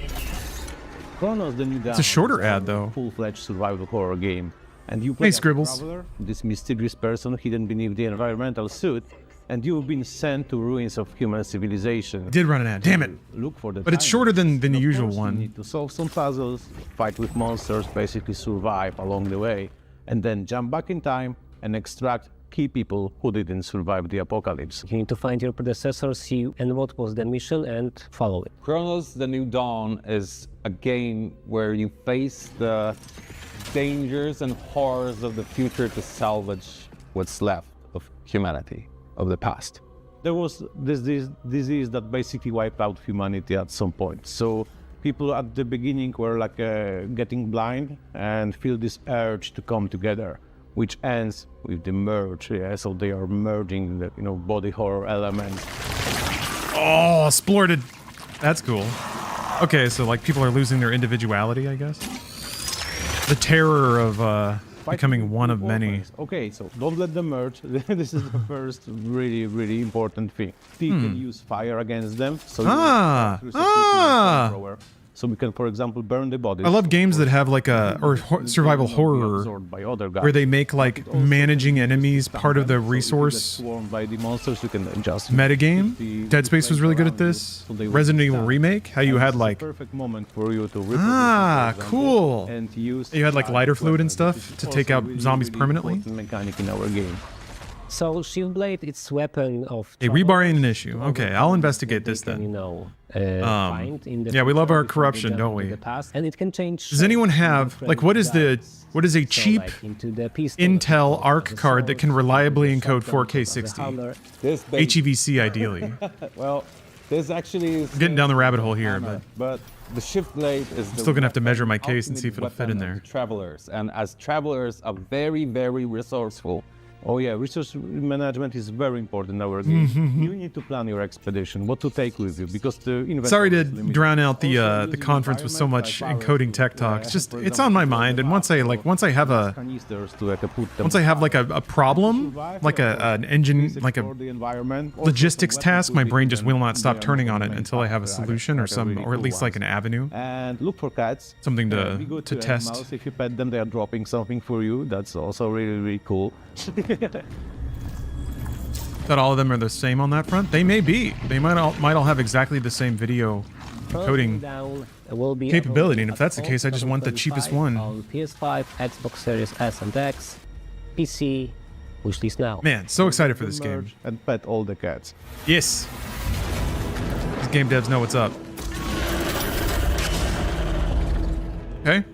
Cronos The New Dawn. It's a shorter ad though. Full-fledged survival horror game, and you play as a Scribbles. traveler, this mysterious person hidden beneath the environmental suit, and you've been sent to ruins of human civilization. Did run an ad. Damn it! Look for the. But it's time shorter than machine. the Of usual course, one. You need to solve some puzzles, fight with monsters, basically survive along the way, and then jump back in time and extract key people who didn't survive the apocalypse. You need to find your predecessor, see and what was the mission, and follow it. Cronos The New Dawn is a game where you face the dangers and horrors of the future to salvage what's left of humanity, of the past. There was this disease that basically wiped out humanity at some point. So people at the beginning were like getting blind and feel this urge to come together, which ends with the merge. Yeah, so they are merging the body horror elements. Oh, splorted. That's cool. Okay, so like people are losing their individuality, I guess. The terror of becoming one of many. Okay, so don't let them merge. This is the first really important thing. We can use fire against them. So so we can, for example, burn the bodies. I love games that have like survival horror where they make like managing enemies part of the resource by the monsters. You can just metagame. Dead Space was really good at this. Resident Evil Remake, how you had like perfect moment for you to cool. And use you had like lighter fluid and stuff to take out zombies permanently. Mechanic in our game. So Shield Blade, its weapon of a rebar ain't an issue. Okay, I'll investigate this then. Yeah, we love our corruption, don't we? And it can change. Does anyone have like what is a cheap Intel ARC card that can reliably encode 4K 60? HEVC ideally. Well, this actually is getting down the rabbit hole here, but the shift blade is I'm still gonna have to measure my case and see if it'll fit in there. Travelers, and as travelers are very resourceful, Oh yeah, resource management is very important in our game. You need to plan your expedition, what to take with you, because the inventory Sorry to is limited. drown out the conference with so much encoding tech talk. It's just it's on my mind, and once I have like a problem, like an engine, like a logistics task, my brain just will not stop turning on it until I have a solution or at least like an avenue. And look for cats. Something to test. Animals. If you pet them, they are dropping something for you. That's also really, really cool. That all of them are the same on that front? They may be. They might all have exactly the same video coding capability, and if that's the case, I just want the cheapest one. On PS5, Xbox Series S and X, PC, wishlist now. Man, so excited for this game. And pet all the cats. Yes. These game devs know what's up. Okay.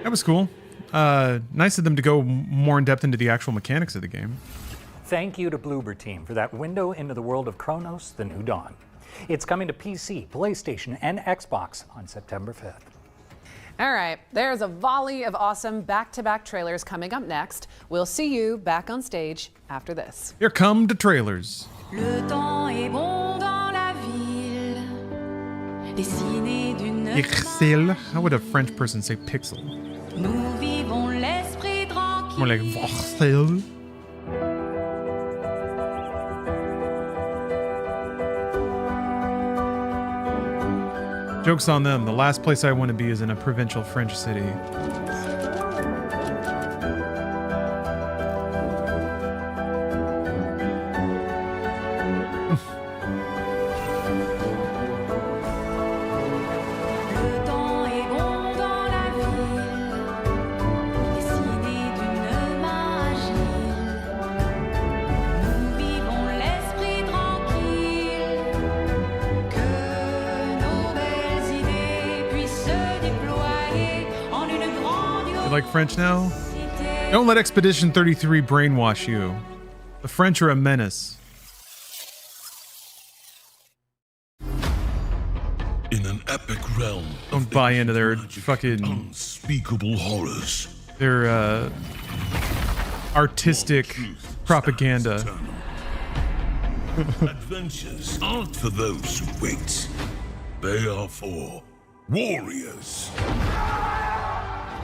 That was cool. Nice of them to go more in depth into the actual mechanics of the game. Thank you to Bloober Team for that window into the world of Cronos The New Dawn. It's coming to PC, PlayStation, and Xbox on September 5th. All right, there's a volley of awesome back-to-back trailers coming up next. We'll see you back on stage after this. Here come the trailers. Le temps est bon dans la ville. Dessiné d'une Pixel. How would a French person say pixel? Nous vivons l'esprit tranquille. More like voxel. Joke's on them. The last place I want to be is in a provincial French city. Like French now? Don't let Expedition 33 brainwash you. The French are a menace. In an epic realm, don't buy into their fucking unspeakable horrors. Their artistic propaganda. Adventures aren't for those who wait. They are for warriors.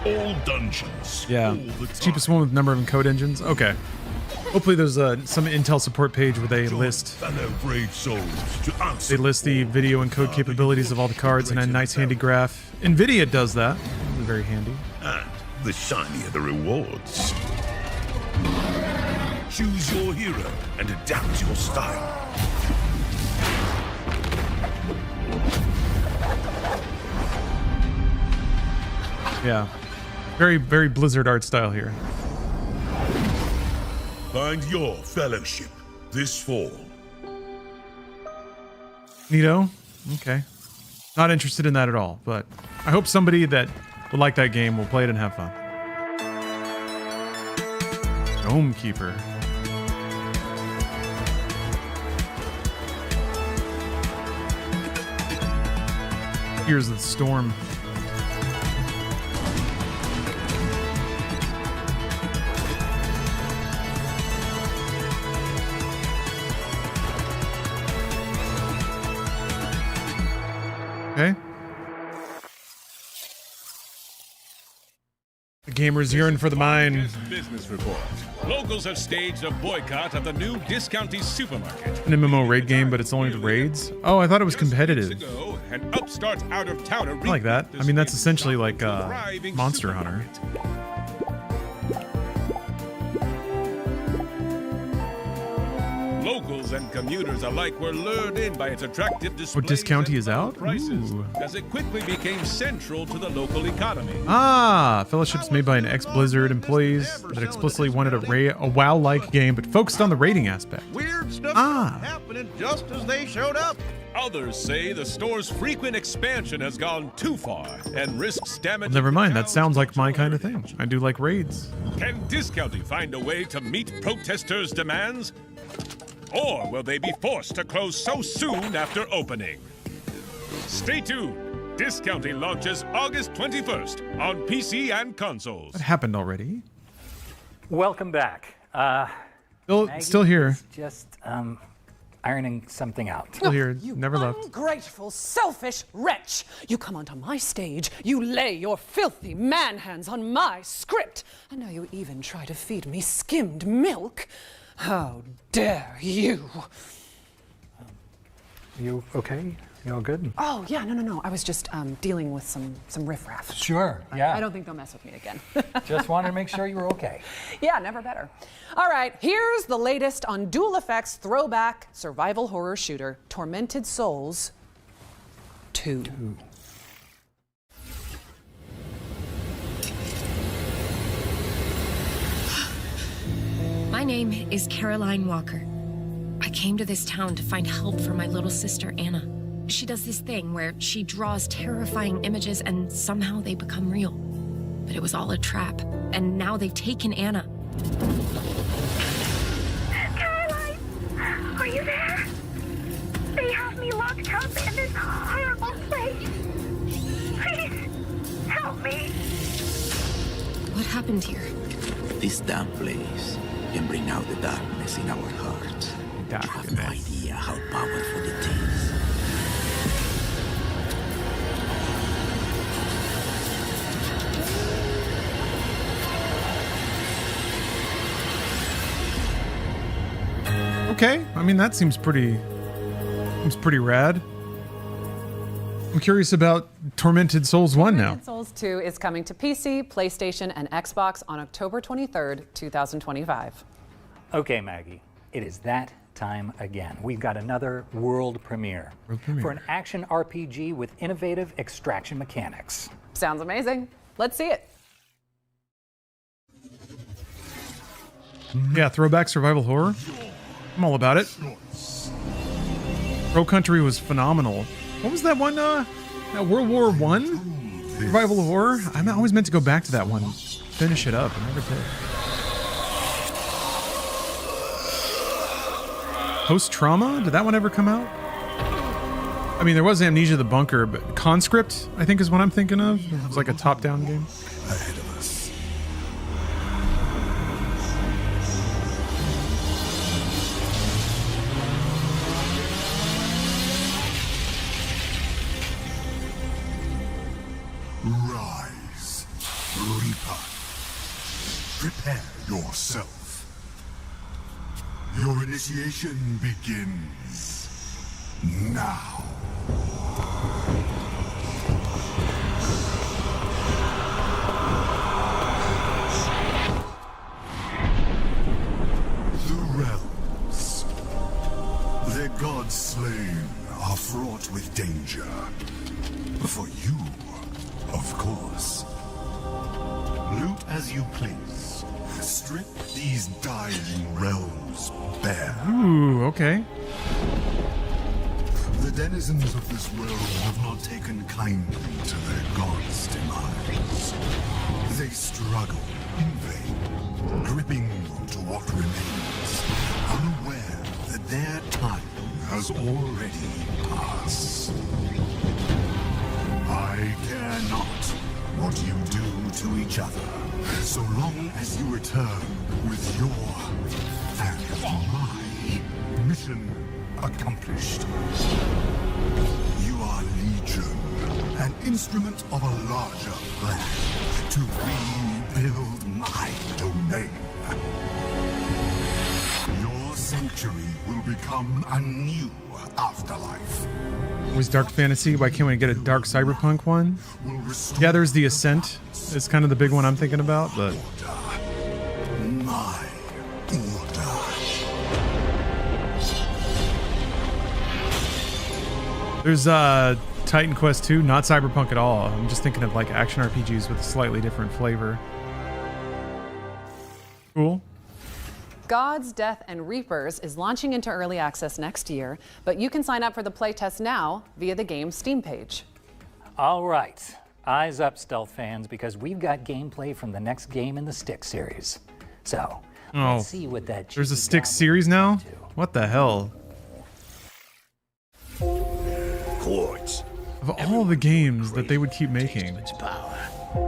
All dungeons. Yeah. Cheapest one with number of encode engines. Okay. Hopefully there's some Intel support page where they list the video encode capabilities of all the cards in a nice handy graph. NVIDIA does that. Very handy. And the shinier the rewards. Choose your hero and adapt your style. Yeah. Very, very Blizzard art style here. Find your fellowship this fall. Neato? Okay. Not interested in that at all, but I hope somebody that would like that game will play it and have fun. Dome Keeper. Here's the storm. Okay. The gamers yearn for the mine. Business report. Locals have staged a boycott of the new Discounty supermarket. An MMO raid game, but it's only the raids? Oh, I thought it was competitive. An upstart out-of-towner I like that. I mean, that's essentially like Monster Hunter. Locals and commuters alike were lured in by its attractive displays. What, Discounty is out? Prices, Ooh. as it quickly became central to the local economy. Ah, fellowships made by an ex-Blizzard employees that explicitly wanted a WoW-like game, but focused on the raiding aspect. Weird stuff happening just as they showed up. Others say the store's frequent expansion has gone too far and risks damaging. Never mind, that sounds like my kind of thing. I do like raids. Can Discounty find a way to meet protesters' demands? Or will they be forced to close so soon after opening? Stay tuned. Discounty launches August 21st on PC and consoles. That happened already. Welcome back. Still here. Just ironing something out. Still here. You Never left. ungrateful, selfish wretch! You come onto my stage, you lay your filthy man hands on my script, and now you even try to feed me skimmed milk. How dare you! You okay? You all good? Oh, yeah, no. I was just dealing with some riffraff. Sure, yeah. I don't think they'll mess with me again. Just wanted to make sure you were okay. Yeah, never better. All right, here's the latest on Dual Effects throwback survival horror shooter, Tormented Souls 2. My name is Caroline Walker. I came to this town to find help for my little sister, Anna. She does this thing where she draws terrifying images and somehow they become real. But it was all a trap, and now they've taken Anna. Caroline! Are you there? They have me locked up in this horrible place. Please, help me. What happened here? This damn place can bring out the darkness in our hearts. You have no idea how powerful it is. Okay, I mean that seems pretty rad. I'm curious about Tormented Souls 1 now. Tormented Souls 2 is coming to PC, PlayStation, and Xbox on October 23rd, 2025. Okay, Maggie, it is that time again. We've got another world premiere for an action RPG with innovative extraction mechanics. Sounds amazing. Let's see it. Yeah, throwback survival horror. I'm all about it. Pro Country was phenomenal. What was that one? That World War I survival horror? I'm always meant to go back to that one, finish it up. I never did. Post Trauma? Did that one ever come out? I mean, there was Amnesia the Bunker, but Conscript, I think, is what I'm thinking of. It was like a top-down game. Ahead of us. Rise, Reaper. Prepare yourself. Your initiation begins now. The realms, their gods slain, are fraught with danger. For you, of course. Loot as you please. Strip these dying realms bare. Ooh, okay. The denizens of this world have not taken kindly to their gods' demise. They struggle in vain, gripping onto what remains, unaware that their time has already passed. I care not what you do to each other, so long as you return with your and my mission accomplished. You are Legion, an instrument of a larger plan to rebuild my domain. Your sanctuary will become a new afterlife. Was dark fantasy? Why can't we get a dark cyberpunk one? Yeah, there's the Ascent. It's kind of the big one I'm thinking about, but My order. there's Titan Quest 2, not cyberpunk at all. I'm just thinking of like action RPGs with a slightly different flavor. Cool. Gods, Death, and Reapers is launching into early access next year, but you can sign up for the playtest now via the game's Steam page. All right, eyes up, stealth fans, because we've got gameplay from the next game in the Styx series. So, let's see what that There's a Styx series now? What the hell? Quartz. Of all the games that they would keep making,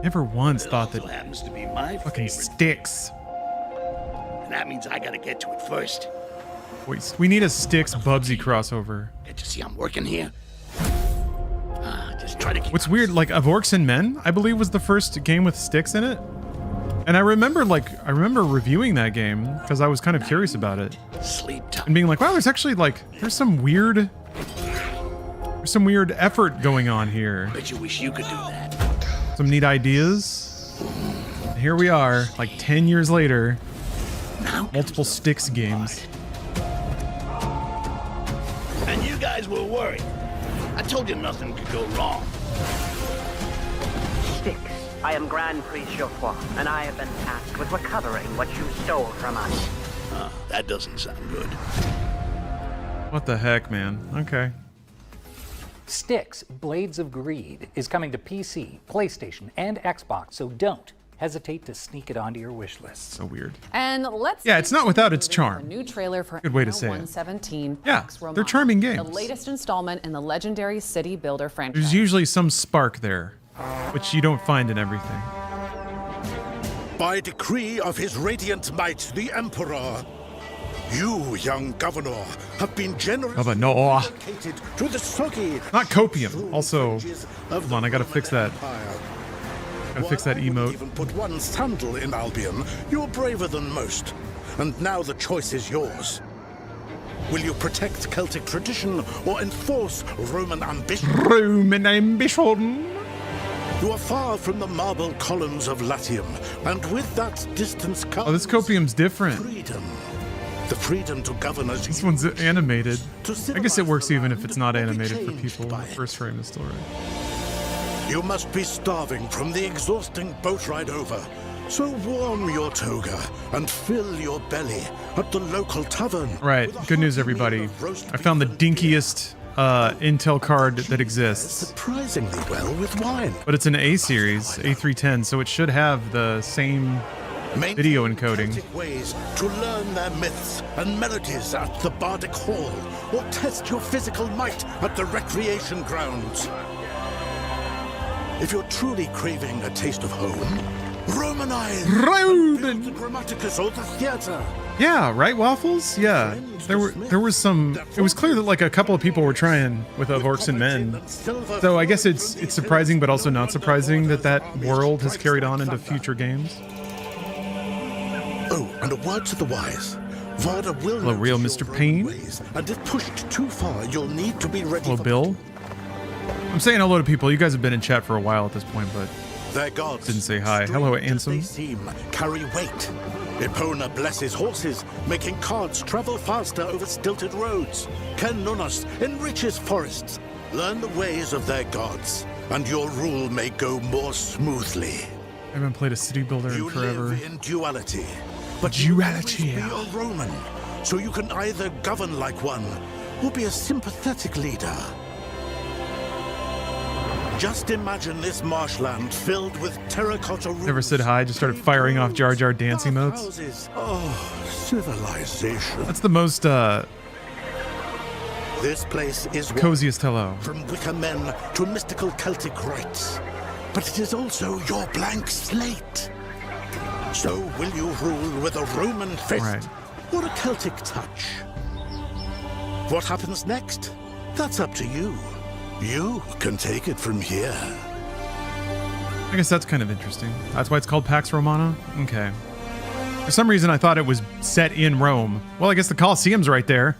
never once thought that happens to be my fucking Styx That means I gotta get to it first. Wait, we need a Styx Bubsy crossover. Can't you see I'm working here? Just try to keep. What's weird, like Of Orcs and Men, I believe was the first game with Styx in it. And I remember reviewing that game because I was kind of curious about it. Sleep time. And being like, wow, there's some weird effort going on here. Bet you wish you could do that. Some neat ideas. And here we are, like 10 years later. Multiple Styx games. And you guys were worried. I told you nothing could go wrong. Styx, I am Grand Priest Geoffroy, and I have been tasked with recovering what you stole from us. That doesn't sound good. What the heck, man? Okay. Styx, Blades of Greed is coming to PC, PlayStation, and Xbox, so don't hesitate to sneak it onto your wish list. So weird. And let's Yeah, it's not without its charm. a new trailer for Good way to Anno say it. 117. Yeah, Pax Romana, they're charming games. The latest installment in the legendary city builder franchise. There's usually some spark there, which you don't find in everything. By decree of his radiant might, the Emperor, you, young governor, have been generously allocated to the soggy. Not copium. Also, hold on, I gotta fix that. Gotta fix that emote. Even put one sandal in Albion. You're braver than most, and now the choice is yours. Will you protect Celtic tradition or enforce Roman ambition? Roman ambition. You are far from the marble columns of Latium, and with that distance comes Oh, this copium's different. freedom. The freedom to govern as This one's animated. I guess it works even if it's not animated for people. The first frame is still right. You must be starving from the exhausting boat ride over. So warm your toga and fill your belly at the local tavern. Right. Good news, everybody. I found the dinkiest Intel card that exists. Surprisingly well with wine. But it's an A series, A310, so it should have the same video encoding. Ways to learn their myths and melodies at the Bardic Hall, or test your physical might at the recreation grounds. If you're truly craving a taste of home, Romanize the Grammaticus or the theater. Yeah, right, Waffles? Yeah. There was some. It was clear that like a couple of people were trying with Of Orcs and Men. So I guess it's surprising but also not surprising that that world has carried on into future games. Oh, and a word to the wise. Varda will Hello, real Mr. Payne. and if pushed too far, you'll need to be ready Hello, for Bill. I'm saying hello to people. You guys have been in chat for a while at this point, but their gods. didn't say hi. Hello, Ansem. They seem carry weight. Epona blesses horses, making carts travel faster over stilted roads. Ken Nunos enriches forests. Learn the ways of their gods, and your rule may go more smoothly. I haven't played a city builder in forever. Live in duality, but you always be a Roman, so you can either govern like one or be a sympathetic leader. Just imagine this marshland filled with terracotta roofs. Never said hi, just started firing off Jar Jar dance emotes. Houses. Oh, civilization. That's the most This place is coziest hello. From wicker men to mystical Celtic rites. But it is also your blank slate. So will you rule with a Roman fist or a Celtic touch? What happens next? That's up to you. You can take it from here. I guess that's kind of interesting. That's why it's called Pax Romana? Okay. For some reason, I thought it was set in Rome. Well, I guess the Colosseum's right there.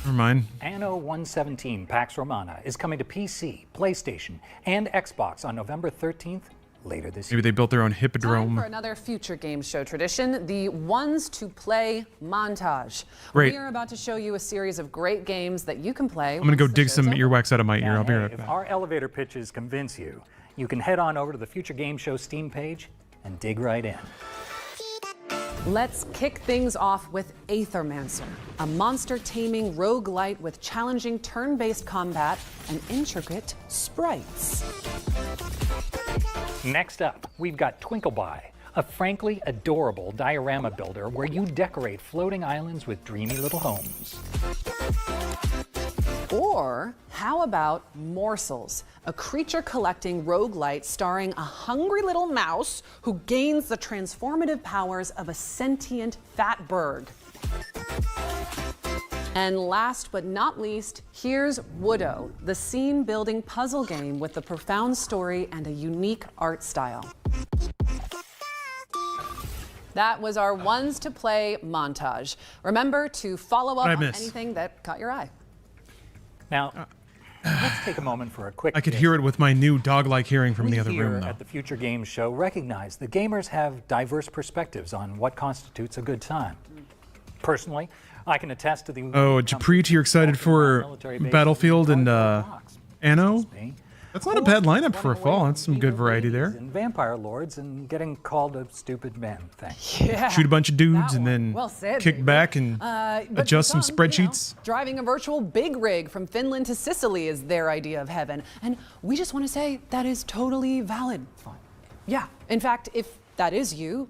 Never mind. Anno 117 Pax Romana is coming to PC, PlayStation, and Xbox on November 13th, later this year. Maybe they built their own hippodrome. For another future game show tradition, the Ones to Play Montage. Great. We are about to show you a series of great games that you can play. I'm gonna go dig some earwax out of my ear. I'll be right If back. our elevator pitches convince you, you can head on over to the Future Game Show Steam page and dig right in. Let's kick things off with Aethermancer, a monster-taming roguelite with challenging turn-based combat and intricate sprites. Next up, we've got Twinkleby, a frankly adorable diorama builder where you decorate floating islands with dreamy little homes. Or Or how about Morsels, a creature-collecting roguelite starring a hungry little mouse who gains the transformative powers of a sentient fat bird? And last but not least, here's Voto, the scene-building puzzle game with a profound story and a unique art style. That was our ones to play montage. Remember to follow up on anything that caught your eye. Now, let's take a moment for a quick. I could hear it with my new dog-like hearing from the other here room, though. At the Future Games Show, recognize that gamers have diverse perspectives on what constitutes a good time. Personally, I can attest to the. Oh, Japrit, you're excited for Battlefield and Anno? That's not a bad lineup for a fall. That's some good variety there. And vampire lords and getting called a stupid man thing. Yeah. Shoot a bunch of dudes and then Well said, kick baby. back and But adjust some for some, spreadsheets. Driving a virtual big rig from Finland to Sicily is their idea of heaven. And we just want to say that is totally valid. Fine. Yeah. In fact, if that is you,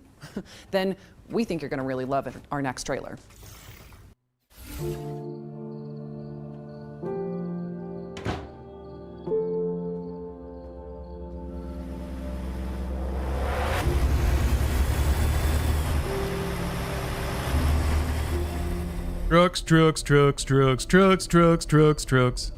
then we think you're going to really love it, our next trailer. Trucks.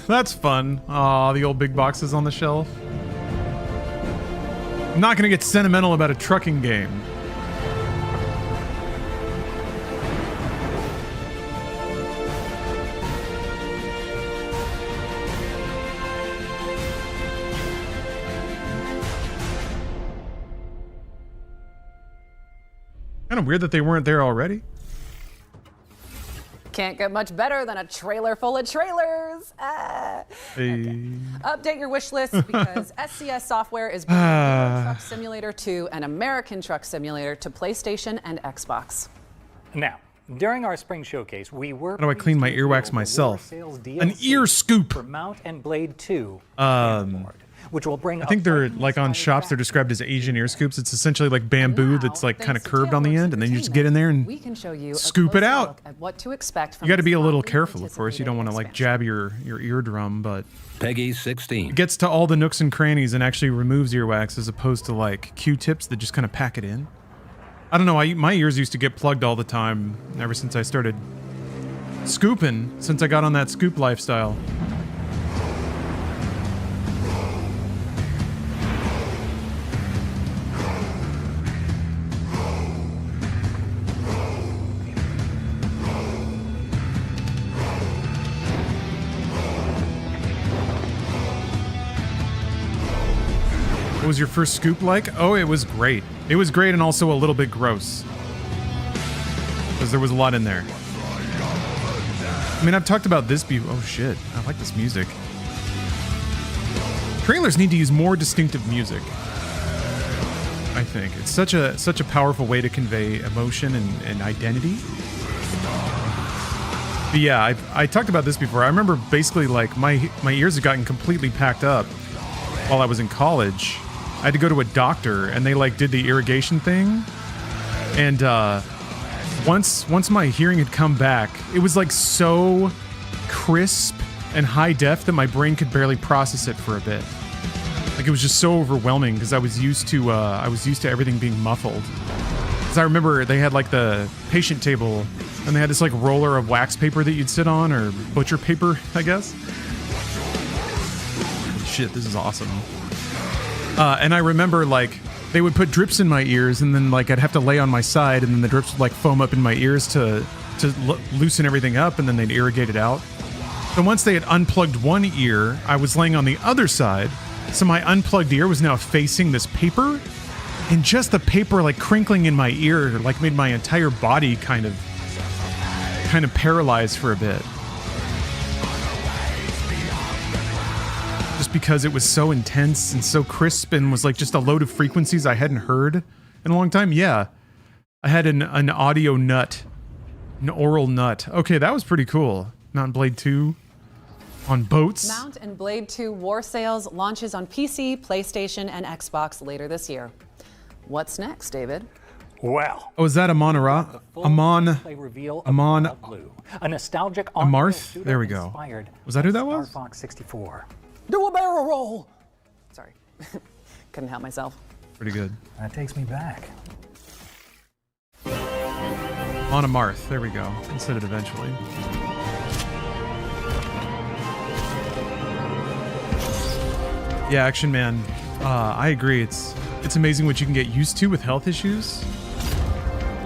That's fun. Aw, the old big boxes on the shelf. I'm not gonna get sentimental about a trucking game. Kind of weird that they weren't there already. Can't get much better than a trailer full of trailers. Hey. Update your wish list because SCS Software is bringing Euro Truck Simulator 2 and American Truck Simulator to PlayStation and Xbox. Now, during our spring showcase, we were. How do I clean my earwax myself? An ear scoop. For Mount and Blade 2, which will bring. I think they're like on shops. They're described as Asian ear scoops. It's essentially like bamboo that's like kind of curved on the end, and then you just get in there and we can show you scoop it out. At what to expect from You got to be a little careful, of course. You don't want to like jab your eardrum, but Peggy 16. It gets to all the nooks and crannies and actually removes earwax as opposed to like Q-tips that just kind of pack it in. I don't know. My ears used to get plugged all the time ever since I started scooping. Since I got on that scoop lifestyle. What was your first scoop like? Oh, it was great. It was great and also a little bit gross. Because there was a lot in there. I mean, I've talked about this before. Oh shit, I like this music. Trailers need to use more distinctive music. I think. It's such a powerful way to convey emotion and identity. But yeah, I talked about this before. I remember basically like my ears had gotten completely packed up while I was in college. I had to go to a doctor and they like did the irrigation thing. And once my hearing had come back, it was like so crisp and high def that my brain could barely process it for a bit. Like it was just so overwhelming because I was used to everything being muffled. Because I remember they had like the patient table and they had this like roller of wax paper that you'd sit on, or butcher paper, I guess. Shit, this is awesome. And I remember like they would put drips in my ears and then like I'd have to lay on my side and then the drips would like foam up in my ears to loosen everything up and then they'd irrigate it out. So once they had unplugged one ear, I was laying on the other side. So my unplugged ear was now facing this paper, and just the paper like crinkling in my ear like made my entire body kind of paralyzed for a bit. Just because it was so intense and so crisp and was like just a load of frequencies I hadn't heard in a long time. Yeah, I had an audio nut, an oral nut. Okay, that was pretty cool. Mount & Blade 2 on boats. Mount & Blade 2 War Sales launches on PC, PlayStation, and Xbox later this year. What's next, David? Well. Oh, is that Amon? A nostalgic Amarth? There we go. Was that who that was? Star Fox 64. Do a barrel roll! Sorry. Couldn't help myself. Pretty good. That takes me back. On Amarth. There we go. I said it eventually. Yeah, Action Man. I agree. It's amazing what you can get used to with health issues.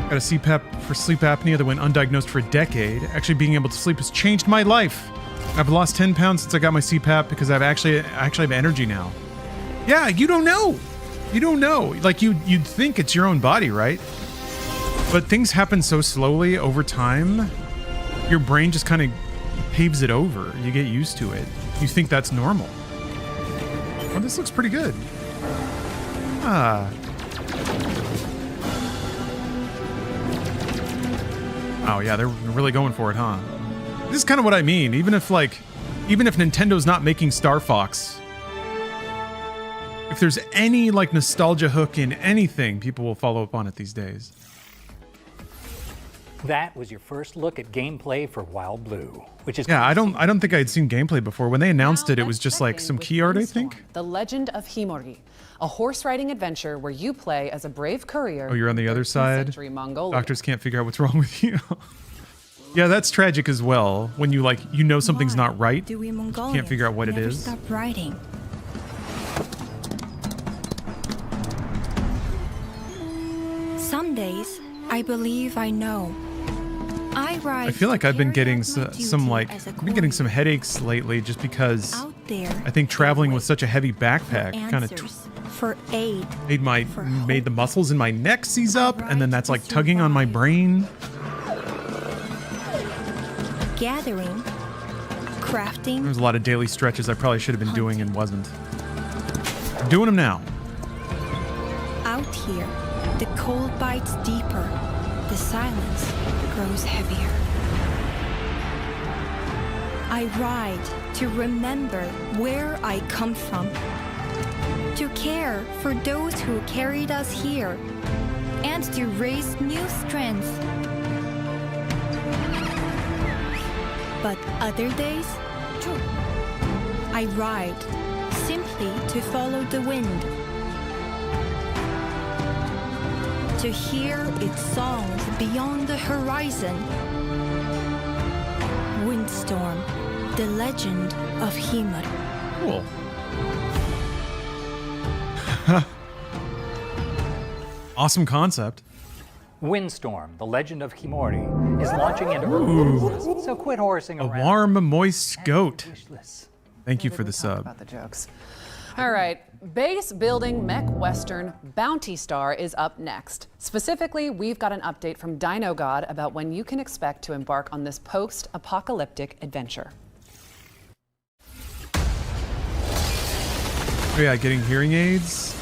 Got a CPAP for sleep apnea that went undiagnosed for a decade. Actually, being able to sleep has changed my life. I've lost 10 pounds since I got my CPAP because I actually have energy now. Yeah, you don't know. You don't know. Like you'd think it's your own body, right? But things happen so slowly over time. Your brain just kind of paves it over. You get used to it. You think that's normal. Oh, this looks pretty good. Oh yeah, they're really going for it, huh? This is kind of what I mean. Even if Nintendo's not making Star Fox, if there's any like nostalgia hook in anything, people will follow up on it these days. That was your first look at gameplay for Wild Blue, which is I don't think I had seen gameplay before. When they announced it, it was just like some key art, I think. The Legend of Himori, a horse-riding adventure where you play as a brave courier. Oh, you're on the other side. Mongolia. Doctors can't figure out what's wrong with you. Yeah, that's tragic as well. When you know something's not right, can't figure out what it is. Stop writing. Some days, I believe I know. I feel like I've been getting some headaches lately just because I think traveling with such a heavy backpack kind of made the muscles in my neck seize up, and then that's like tugging on my brain. Gathering, crafting. There's a lot of daily stretches I probably should have been doing and wasn't. I'm doing them now. Out here, the cold bites deeper. The silence grows heavier. I ride to remember where I come from, to care for those who carried us here, and to raise new strength. But other days, I ride simply to follow the wind, to hear its songs beyond the horizon. Windstorm, the Legend of Himori. Cool. Awesome concept. Windstorm, the Legend of Himori, is launching into early, so quit horsing around. A warm, moist goat. Thank you for the sub. About the jokes. All right, base building mech western Bounty Star is up next. Specifically, we've got an update from Dino God about when you can expect to embark on this post-apocalyptic adventure. Oh yeah, getting hearing aids.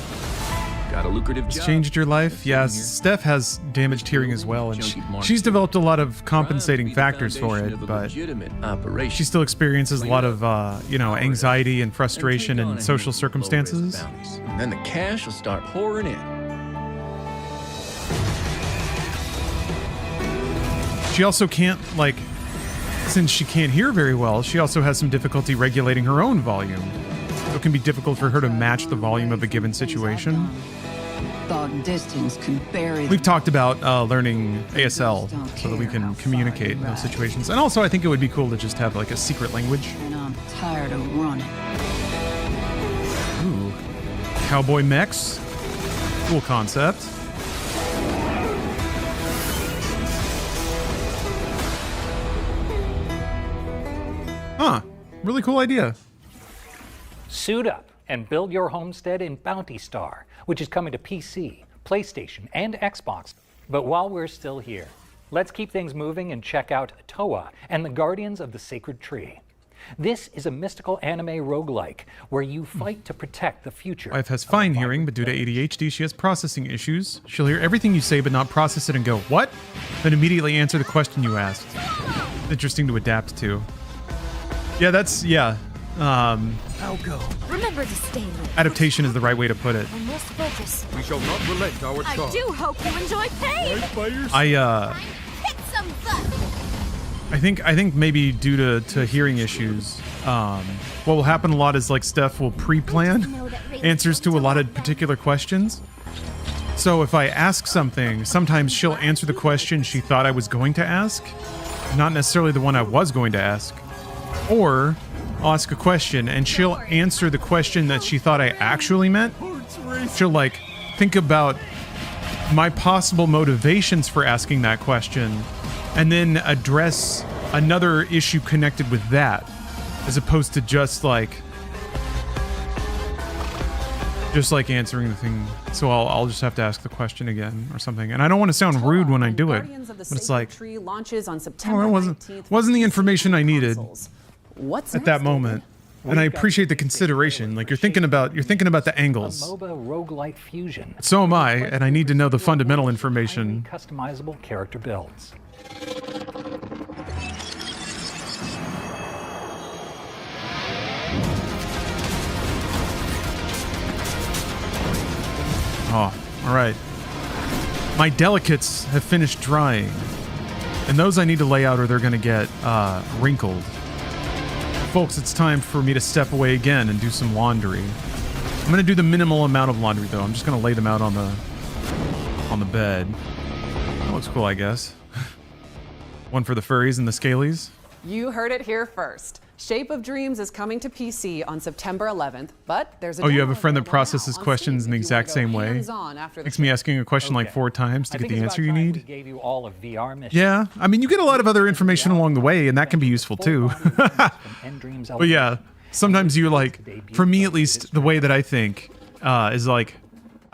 Got a lucrative It's job. changed your life. Yes, Steph has damaged hearing as well, and she's developed a lot of compensating factors for it, but she still experiences a lot of, anxiety and frustration in social circumstances. And then the cash will start pouring in. She also can't, since she can't hear very well, she also has some difficulty regulating her own volume. So it can be difficult for her to match the volume of a given situation. Thought distance could bury. We've talked about learning ASL so that we can communicate in those situations. And also, I think it would be cool to just have a secret language. And I'm tired of running. Ooh. Cowboy mechs. Cool concept. Huh. Really cool idea. Suit up and build your homestead in Bounty Star, which is coming to PC, PlayStation, and Xbox. But while we're still here, let's keep things moving and check out Toa and the Guardians of the Sacred Tree. This is a mystical anime roguelike where you fight to protect the future. Wife has fine hearing, but due to ADHD, she has processing issues. She'll hear everything you say, but not process it and go, what? Then immediately answer the question you asked. interesting to adapt to. Yeah, that's I'll go. Remember to stay low. adaptation is the right way to put it. I must focus. We shall not relent our I charge. do hope you enjoy pain. Kick some butt. I think maybe due to hearing issues, what will happen a lot is like Steph will pre-plan answers to a lot of particular questions. So if I ask something, sometimes she'll answer the question she thought I was going to ask, not necessarily the one I was going to ask. Or I'll ask a question and she'll answer the question that she thought I actually meant. She'll like think about my possible motivations for asking that question and then address another issue connected with that, as opposed to just like answering the thing. So I'll just have to ask the question again or something. And I don't want to sound rude when I do it, but it's like, Tree launches on September oh, that 19th. wasn't the information I needed What's at that moment. And I appreciate the consideration. Like you're thinking about the angles. MOBA roguelite fusion. So am I, and I need to know the fundamental information. Customizable character builds. Oh, all right. My delicates have finished drying, and those I need to lay out or they're going to get wrinkled. Folks, it's time for me to step away again and do some laundry. I'm going to do the minimal amount of laundry, though. I'm just going to lay them out on the bed. That looks cool, I guess. One for the furries and the scalies. You heard it here first. Shape of Dreams is coming to PC on September 11th, but there's a Oh, you have a demo friend that available processes now on questions in Steam the if you exact wanna go same way. hands-on after the Makes me asking a question like 4 times to I get think the it's answer you about time need. we gave you all a VR mission. Yeah, I mean, you get a lot of other information along the way, and that can be useful too. But yeah, sometimes you like, for me at least, the way that I think is like,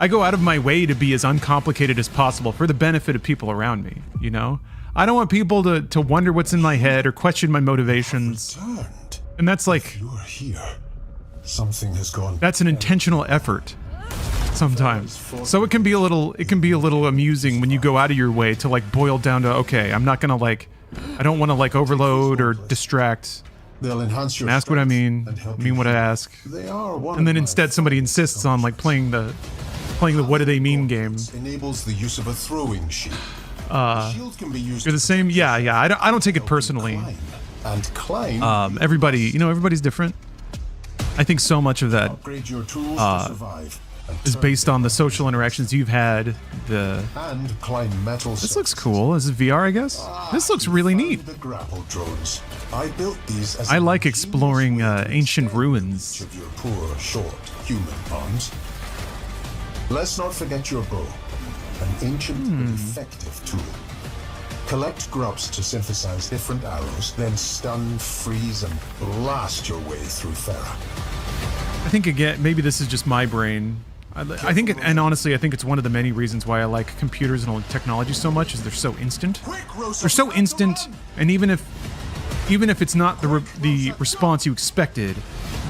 I go out of my way to be as uncomplicated as possible for the benefit of people around me, you know? I don't want people to wonder what's in my head or question my motivations. And that's like, You are here. Something has gone. that's an intentional effort sometimes. So it can be a little amusing when you go out of your way to like boil down to, okay, I'm not gonna like, I don't want to like overload or distract. They'll enhance your Ask what I mean what I ask. They are one And then of my instead somebody insists on like playing the what do they mean game. enables the use of a throwing shield. Shield can be used You're the same. Yeah. I don't take it personally. and climb. Everybody's different. I think so much of that Upgrade your tools to survive. is based on the social interactions you've had. And climb metal. This looks cool. This is VR, I guess. This looks really neat. The grapple drones. I built these as I like exploring ancient ruins. of your poor, short human arms. Let's not forget your bow, an ancient but effective tool. Collect grubs to synthesize different arrows, then stun, freeze, and blast your way through Farah. I think again, maybe this is just my brain. I think, and honestly, I think it's one of the many reasons why I like computers and technology so much is they're so instant. They're so instant, and even if it's not the response you expected,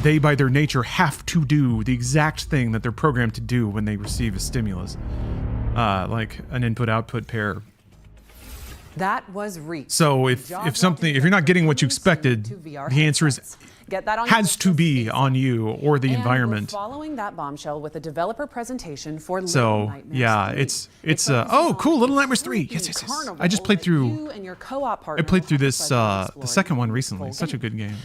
they by their nature have to do the exact thing that they're programmed to do when they receive a stimulus, like an input-output pair. That was Reach. So if you're not getting what you expected, the answer is Get that on has to be on you or the and environment. We're following that bombshell with a developer presentation for Little So Nightmares yeah, 3. it's oh cool, Little Nightmares 3. Yes. I just played through. You and your co-op I partner played through will have this pleasure the exploring second one recently. Such a good game.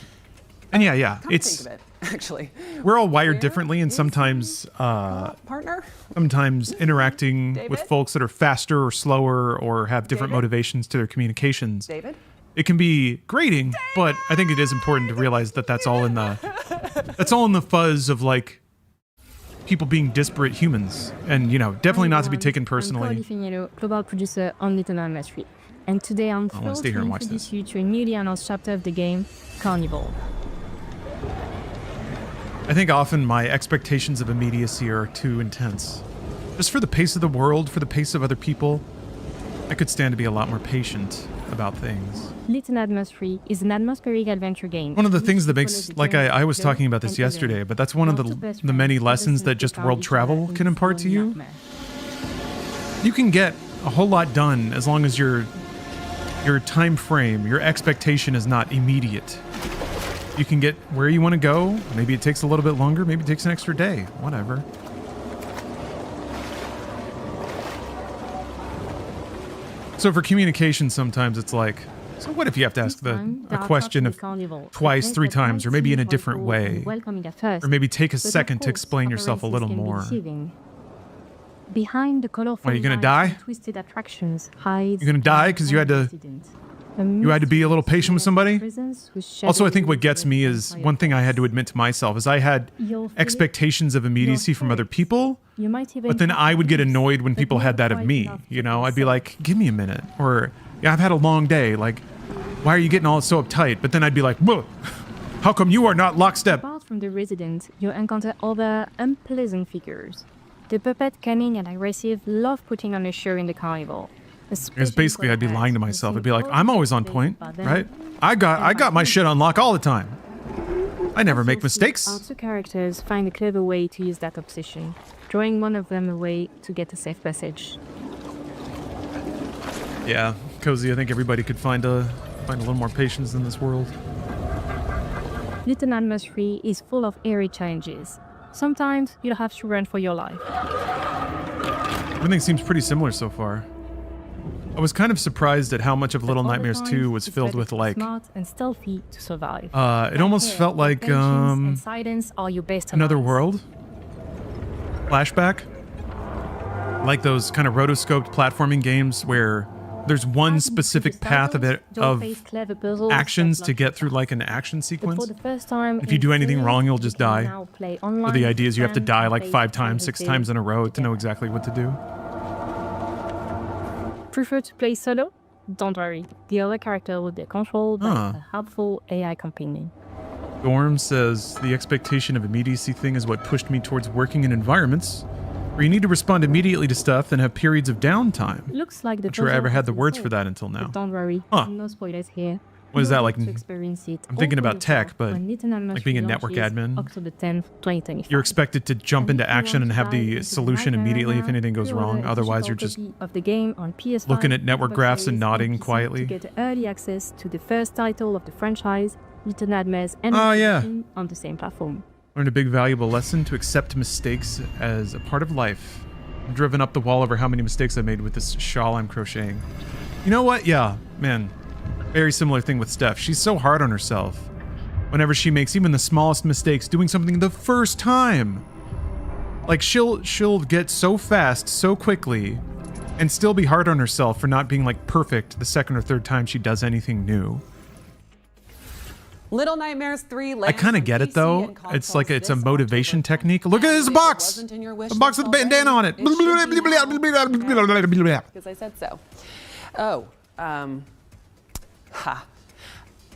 And yeah, Come it's think of it, actually. we're all wired differently, and sometimes Partner? sometimes interacting with folks that are faster or slower or have different motivations to their communications. David? It can be grating, but I think it is important to realize that that's all in the fuzz of like people being disparate humans, and definitely not to be taken personally. I'm Paul global producer on Little Nightmares 3, and today I'm thrilled stay here to and watch introduce this. you to a newly announced chapter of the game, Carnival. I think often my expectations of immediacy are too intense. Just for the pace of the world, for the pace of other people, I could stand to be a lot more patient about things. Little Nightmares 3 is an atmospheric adventure game. One of the things that makes, like I was talking about this yesterday, but that's one of the many lessons that just world travel can impart to you. You can get a whole lot done as long as you're your time frame, your expectation is not immediate. You can get where you want to go. Maybe it takes a little bit longer. Maybe it takes an extra day. Whatever. So for communication, sometimes it's like, so what if you have to ask a question of twice, 3 times, or maybe in a different way? Or maybe take a second to explain yourself a little more. Behind the colorful Are you gonna die? Twisted attractions hides. You're gonna die because you had to be a little patient with somebody? Also, I think what gets me is, one thing I had to admit to myself is I had expectations of immediacy from other people, but then I would get annoyed when people had that of me. You know, I'd be like, give me a minute. Or, yeah, I've had a long day. Like, why are you getting all so uptight? But then I'd be like, whoa, how come you are not lockstep? Apart from the residents, you encounter other unpleasant figures. The puppet, cunning and aggressive, love putting on a show in the carnival. Because basically I'd be lying to myself. I'd be like, I'm always on point, right? I got my shit on lock all the time. I never make mistakes. Our 2 characters find a clever way to use that obsession, drawing one of them away to get a safe passage. Yeah, Cozy, I think everybody could find a little more patience in this world. Little Nightmares 3 is full of airy challenges. Sometimes you'll have to run for your life. Everything seems pretty similar so far. I was kind of surprised at how much of Little Nightmares 2 was filled with, like, smart and stealthy to survive. It almost felt like Another World? Flashback? Like those kind of rotoscoped platforming games where there's one specific path of actions to get through like an action sequence. If you do anything wrong, you'll just die. Or the idea is you have to die like 5 times, 6 times in a row to know exactly what to do. Prefer to play solo? Don't worry, the other character will be controlled by a helpful AI companion. Dorm says, the expectation of immediacy thing is what pushed me towards working in environments where you need to respond immediately to stuff and have periods of downtime. Looks like the Not sure I ever had the words for that until now. But don't worry, no spoilers here. What is that like? To experience it I'm thinking about tech, but like being a network admin, October 10th, 2025. you're expected to jump into action and have the solution immediately if anything goes wrong. Otherwise, you're just of the game on PS5, looking at network graphs and nodding quietly. To get early access to the first title of the franchise, Little Nightmares and on the same platform. Learned a big valuable lesson to accept mistakes as a part of life. I'm driven up the wall over how many mistakes I made with this shawl I'm crocheting. You know what? Yeah, man. Very similar thing with Steph. She's so hard on herself. Whenever she makes even the smallest mistakes doing something the first time. Like she'll get so fast, so quickly, and still be hard on herself for not being like perfect the second or third time she does anything new. Little Nightmares 3 I kind of get it though. It's like it's a motivation technique. Look at this box! A box with a bandana on it! Because I said so. Oh,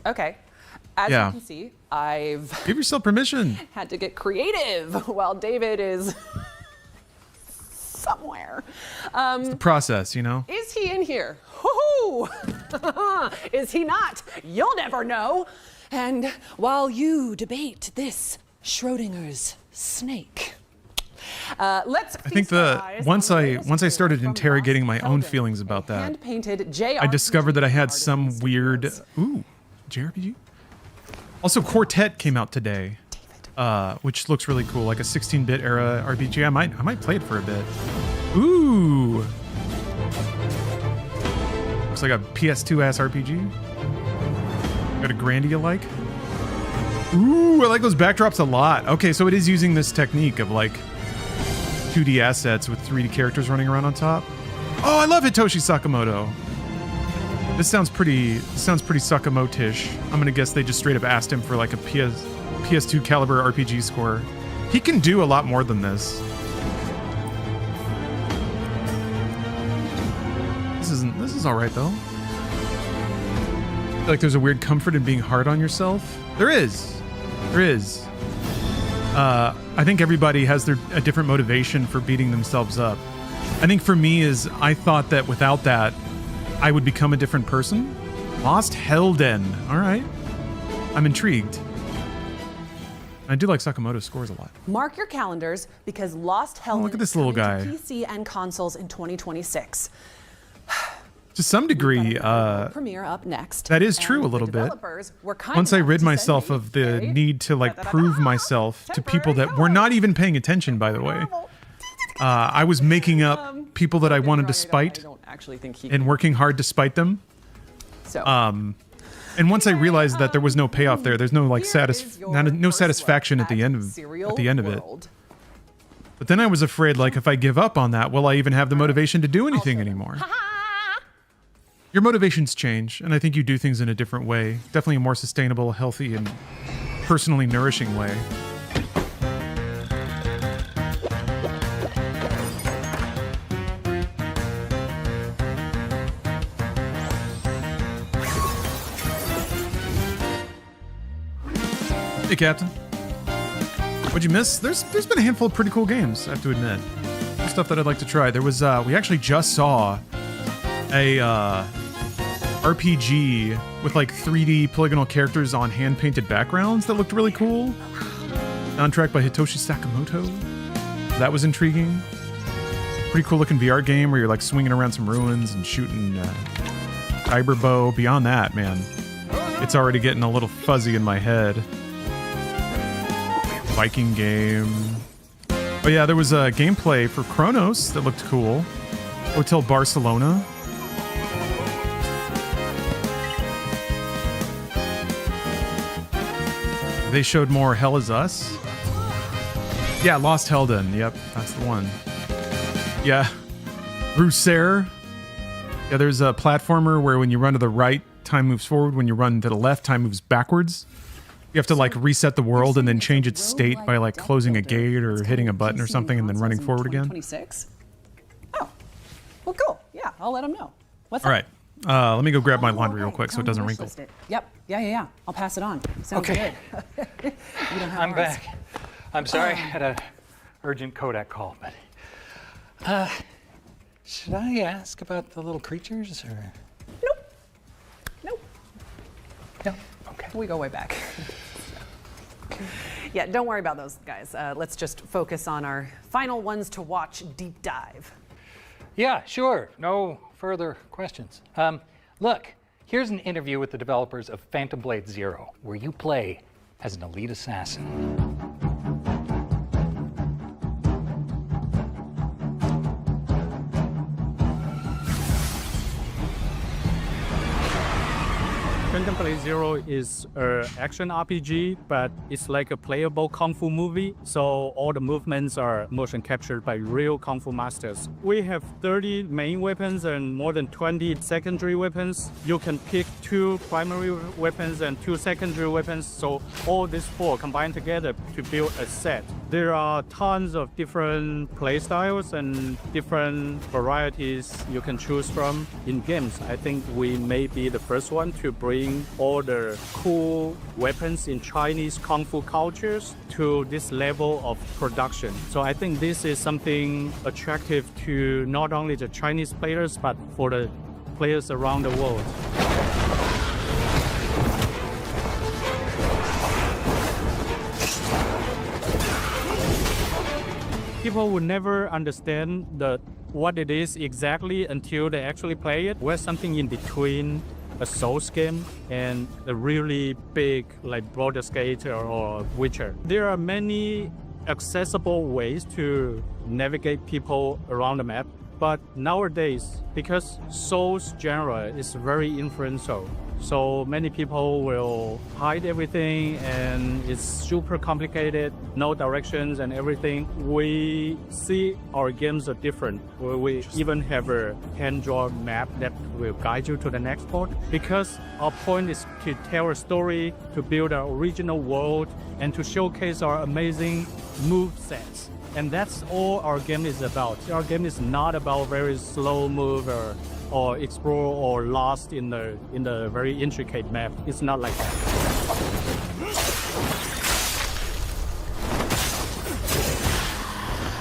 okay. As you can see, I've... Give yourself permission. ...had to get creative while David is somewhere. It's the process, you know? Is he in here? Woohoo! Is he not? You'll never know. And while you debate this Schrodinger's snake, let's. I think once I started interrogating my own feelings about that, I discovered that I had some weird JRPG. Also, Quartet came out today, which looks really cool, like a 16-bit era RPG. I might play it for a bit. Ooh, looks like a PS2 ass RPG. Got a Grandia you like? Ooh, I like those backdrops a lot. Okay, so it is using this technique of like 2D assets with 3D characters running around on top. Oh, I love Hitoshi Sakamoto. This sounds pretty Sakamoto-ish. I'm gonna guess they just straight up asked him for like a PS2 caliber RPG score. He can do a lot more than this. This is all right though. I feel like there's a weird comfort in being hard on yourself. There is. I think everybody has a different motivation for beating themselves up. I think for me is I thought that without that, I would become a different person. Lost Helden. All right. I'm intrigued. I do like Sakamoto's scores a lot. Mark your calendars because Lost Helden look at this little guy. is coming to PC and consoles in 2026. To some degree, premiere up next. that is true a little bit. Once I rid myself of the need to like prove myself to people that were not even paying attention, by the way, I was making up people that I wanted to spite and working hard to spite them. And once I realized that there was no payoff there, there's no like no satisfaction at the end of it. But then I was afraid, like, if I give up on that, will I even have the motivation to do anything anymore? Your motivations change, and I think you do things in a different way. Definitely a more sustainable, healthy, and personally nourishing way. Hey, Captain. What'd you miss? There's been a handful of pretty cool games, I have to admit. Stuff that I'd like to try. There was, we actually just saw a RPG with like 3D polygonal characters on hand-painted backgrounds that looked really cool. Soundtrack by Hitoshi Sakamoto. That was intriguing. Pretty cool looking VR game where you're like swinging around some ruins and shooting kyber bow. Beyond that, man, it's already getting a little fuzzy in my head. Viking game. Oh yeah, there was a gameplay for Cronos that looked cool. Hotel Barcelona. They showed more Hell Is Us. Yeah, Lost Helden. Yep, that's the one. Yeah. Recur. Yeah, there's a platformer where when you run to the right, time moves forward. When you run to the left, time moves backwards. You have to like reset the world and then change its state by like closing a gate or hitting a button or something and then running forward again. 26. Oh, well, cool. Yeah, I'll let him know. What's all right? Let me go grab my laundry real quick so it doesn't wrinkle. Yep. Yeah. I'll pass it on. Sounds good. You don't have I'm ours. back. I'm sorry, I had an urgent Kodak call, but should I ask about the little creatures or? Nope. No. Okay. We go way back. Yeah, don't worry about those guys. Let's just focus on our final ones to watch deep dive. Yeah, sure. No further questions. Look, here's an interview with the developers of Phantom Blade Zero, where you play as an elite assassin. Phantom Blade Zero is an action RPG, but it's like a playable kung fu movie, so all the movements are motion captured by real kung fu masters. We have 30 main weapons and more than 20 secondary weapons. You can pick 2 primary weapons and 2 secondary weapons, so all these 4 combined together to build a set. There are tons of different playstyles and different varieties you can choose from in games. I think we may be the first one to bring all the cool weapons in Chinese kung fu cultures to this level of production. So I think this is something attractive to not only the Chinese players, but for the players around the world. People will never understand what it is exactly until they actually play it. We're something in between a Souls game and a really big like Baldur's Gate or Witcher. There are many accessible ways to navigate people around the map, but nowadays, because Souls genre is very influential, so many people will hide everything and it's super complicated, no directions and everything. We see our games are different, where we even have a hand-drawn map that will guide you to the next port, because our point is to tell a story, to build our original world, and to showcase our amazing move sets. And that's all our game is about. Our game is not about very slow move or explore or lost in the very intricate map. It's not like that.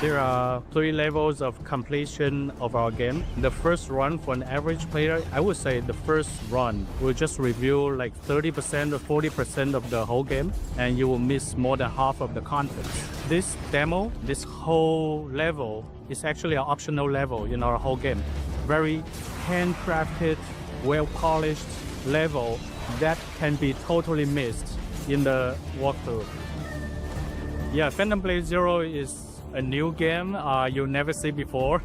There are 3 levels of completion of our game. The first run for an average player, I would say the first run will just review like 30% or 40% of the whole game, and you will miss more than half of the content. This demo, this whole level, is actually an optional level in our whole game. very handcrafted, well-polished level that can be totally missed in the walkthrough. Yeah, Phantom Blade Zero is a new game you'll never see before.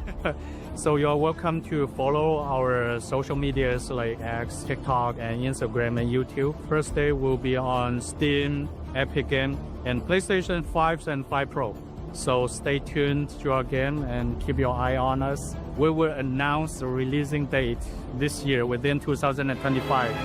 So you're welcome to follow our social medias like X, TikTok, and Instagram and YouTube. First day will be on Steam, Epic Game, and PlayStation 5 and 5 Pro. So stay tuned to our game and keep your eye on us. We will announce the releasing date this year within 2025.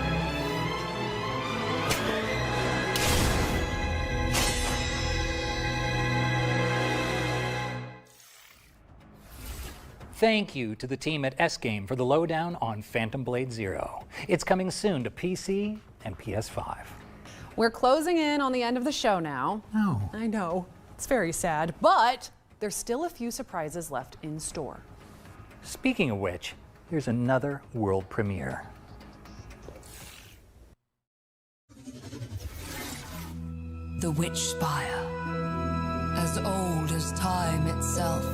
Thank you to the team at S-Game for the lowdown on Phantom Blade Zero. It's coming soon to PC and PS5. We're closing in on the end of the show now. Oh. I know. It's very sad, but there's still a few surprises left in store. Speaking of which, here's another world premiere. The Witch Spire, as old as time itself,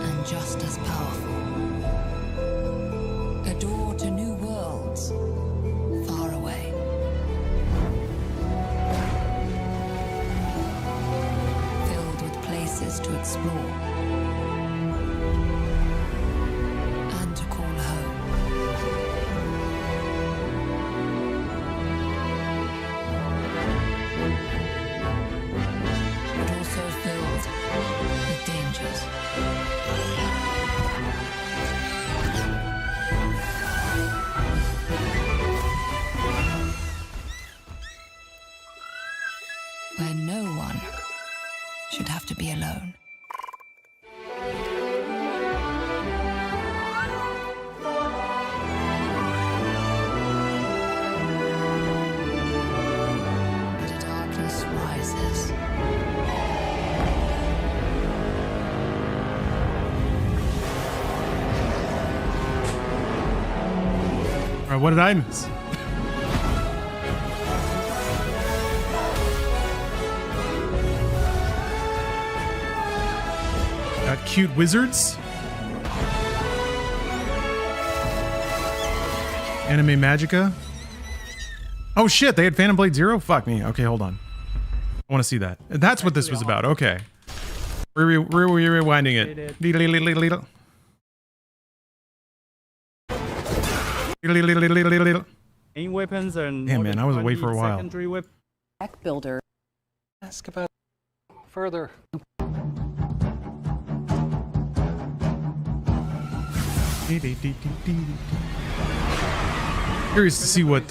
and just as powerful. A door to new worlds, far away. Filled with places to explore and to call home. But also filled with dangers. Where no one should have to be alone. The darkness rises. All right, what did I miss? Got cute wizards. Anime Magica. Oh shit, they had Phantom Blade Zero? Fuck me. Okay, hold on. I want to see that. That's what this was about. Okay. We're rewinding it. Main weapons and damn man, I was away for a while. Deck builder. Ask about further. Curious to see what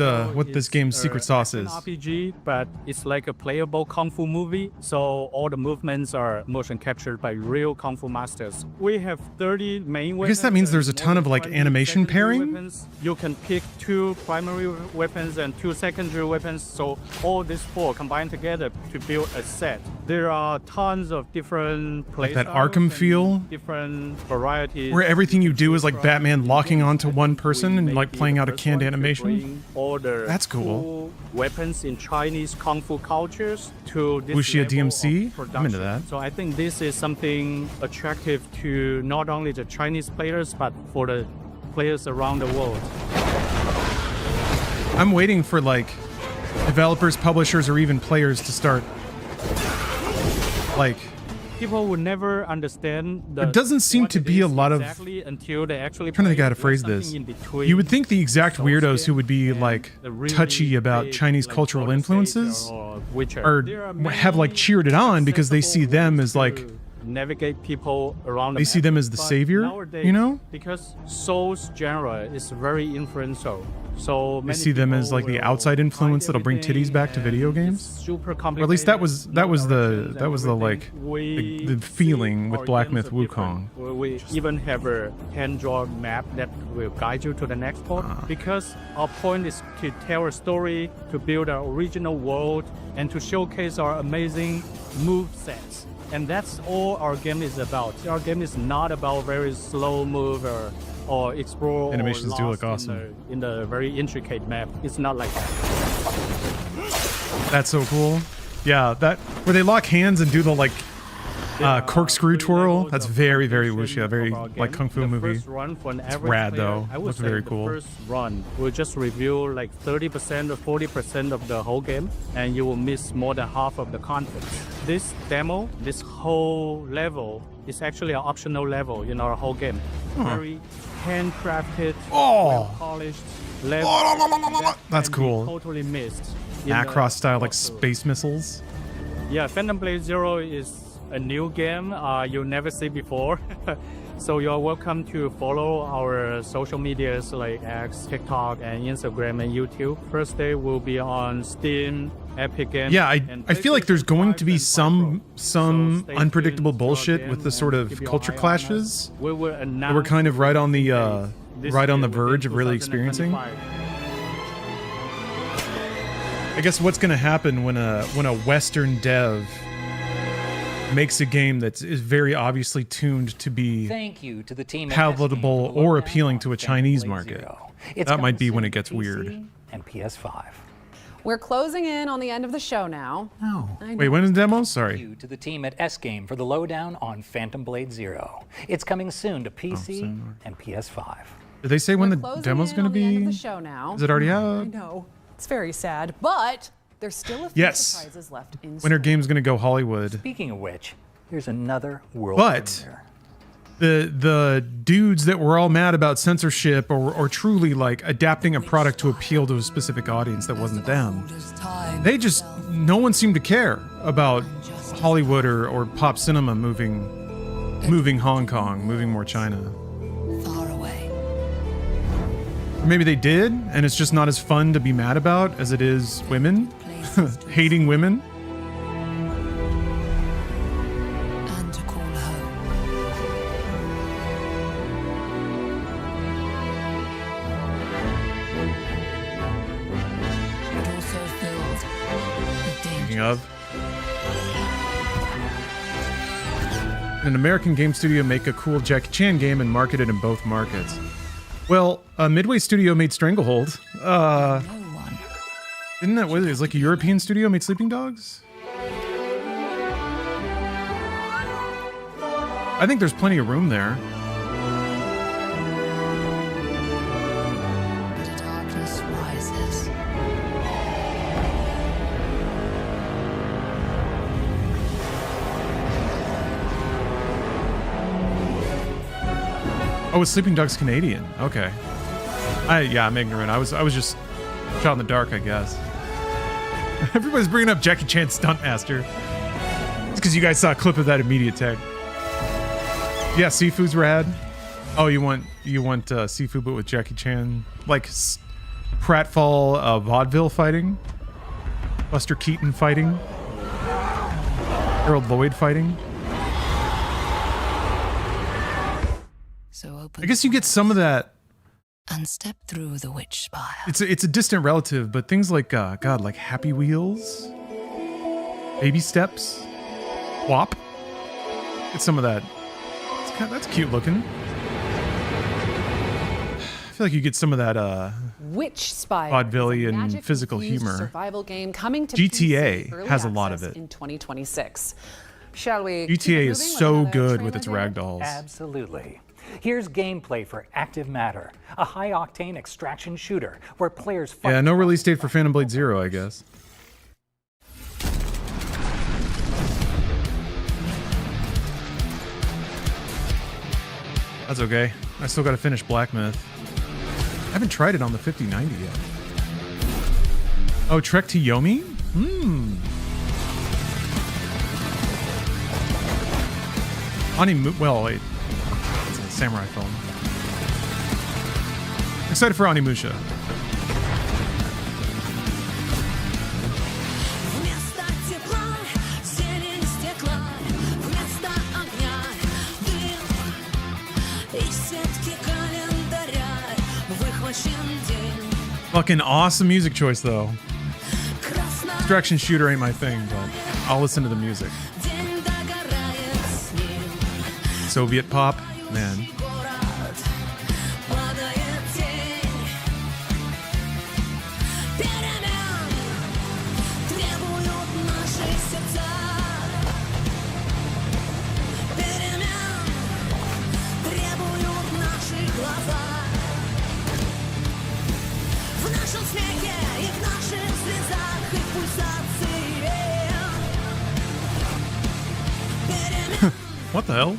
this game's secret sauce is. RPG, but it's like a playable kung fu movie, so all the movements are motion captured by real kung fu masters. We have 30 main weapons. I guess that means there's a ton of like animation pairing. Weapons. You can pick 2 primary weapons and 2 secondary weapons, so all these 4 combined together to build a set. There are tons of different like that Arkham feel, different varieties, where everything you do is like Batman locking onto one person and like playing out a canned animation. That's cool. Weapons in Chinese kung fu cultures to this Wuxia DMC. level of I'm into that. So I think this is something attractive to not only the Chinese players but for the players around the world. I'm waiting for like developers, publishers, or even players to start like. People would never understand. There doesn't seem to be a lot of. Exactly until they actually. I'm trying to think how to phrase this. You would think the exact weirdos who would be like touchy about Chinese cultural influences or have like cheered it on because they see them as like. Navigate people around the they see them as the savior, nowadays, you know? Because Souls genre is very influential. So they see them as like the outside influence that'll bring titties back to video games. Super or at least that was the like the feeling with Black Myth Wukong. We even have a hand-drawn map that will guide you to the next port because our point is to tell a story, to build our original world, and to showcase our amazing move sets. And that's all our game is about. Our game is not about very slow move or explore. Animations do look awesome. In the very intricate map. It's not like that. That's so cool. Yeah, that where they lock hands and do the like Corkscrew twirl. That's very, very wuxia. Very like kung fu movie. First run for an It's average rad player, though. I would Looks say very the cool. First run, we'll just review like 30% or 40% of the whole game, and you will miss more than half of the content. This demo, this whole level, is actually an optional level in our whole game. Very handcrafted, well-polished level. That's cool. Totally missed. in Macross style, like space missiles. Yeah, Phantom Blade Zero is a new game you'll never see before. So you're welcome to follow our social medias like X, TikTok, and Instagram and YouTube. First day will be on Steam, Epic Games. Yeah, I feel like there's going to be some unpredictable bullshit with the sort of culture clashes. That we're kind of right on the verge of really experiencing. I guess what's going to happen when a Western dev makes a game that is very obviously tuned to be Thank you to the team at palatable or appealing to a Chinese market. That might be when it gets PC weird. And PS5. We're closing in on the end of the show now. Oh. Wait, when is the demo? Sorry. Thank you to the team at S-Game for the lowdown on Phantom Blade Zero. It's coming soon to PC and PS5. Did they say when the Closing demo's in going to on the end of be? the show now. Is it already I out? know. It's very sad, but there's still a few Yes. surprises left in Winter Game's going to go Hollywood. Speaking of which, here's another world But premiere. the dudes that were all mad about censorship or truly like adapting a product to appeal to a specific audience that wasn't them, no one seemed to care about Hollywood or pop cinema moving Hong Kong, moving more China. Or maybe they did, and it's just not as fun to be mad about as it is women, hating women. And to call home. But also filled with danger. Speaking of, an American game studio make a cool Jackie Chan game and market it in both markets. Well, Midway Studio made Stranglehold. Didn't that, what is it? It's like a European studio made Sleeping Dogs? I think there's plenty of room there. The darkness rises. Oh, it's Sleeping Dogs Canadian. Okay. I'm ignorant. I was just shot in the dark, I guess. Everybody's bringing up Jackie Chan Stuntmaster. It's because you guys saw a clip of that immediate tag. Yeah, Seafood's rad. Oh, you want Seafood but with Jackie Chan, like pratfall vaudeville fighting, Buster Keaton fighting, Harold Lloyd fighting. So open I guess you get some of that. and step through the witch spire. It's a distant relative, but things like God, like Happy Wheels, Baby Steps, WAP. Get some of that. That's cute looking. I feel like you get some of that Witch Spire, vaudevillian magic physical infused humor. survival game coming to GTA PC, early has a lot of access it. in 2026. Shall we? GTA keep is moving with so another good trailer with its here? ragdolls. Absolutely. Here's gameplay for Active Matter, a high-octane extraction shooter where players fight. Yeah, no release date for Phantom Blade Zero, I guess. That's okay. I still gotta finish Black Myth. I haven't tried it on the 5090 yet. Oh, Trek to Yomi? Well, wait. It's a samurai film. Excited for Onimusha. Вместо тепла зелень стекла, вместо огня дым, из сетки календаря выхвачен день. Fucking awesome music choice, though. Extraction shooter ain't my thing, but I'll listen to the music. День догорает с ним, Soviet pop, man. город падает тень. Перемен требуют наши сердца. What the hell?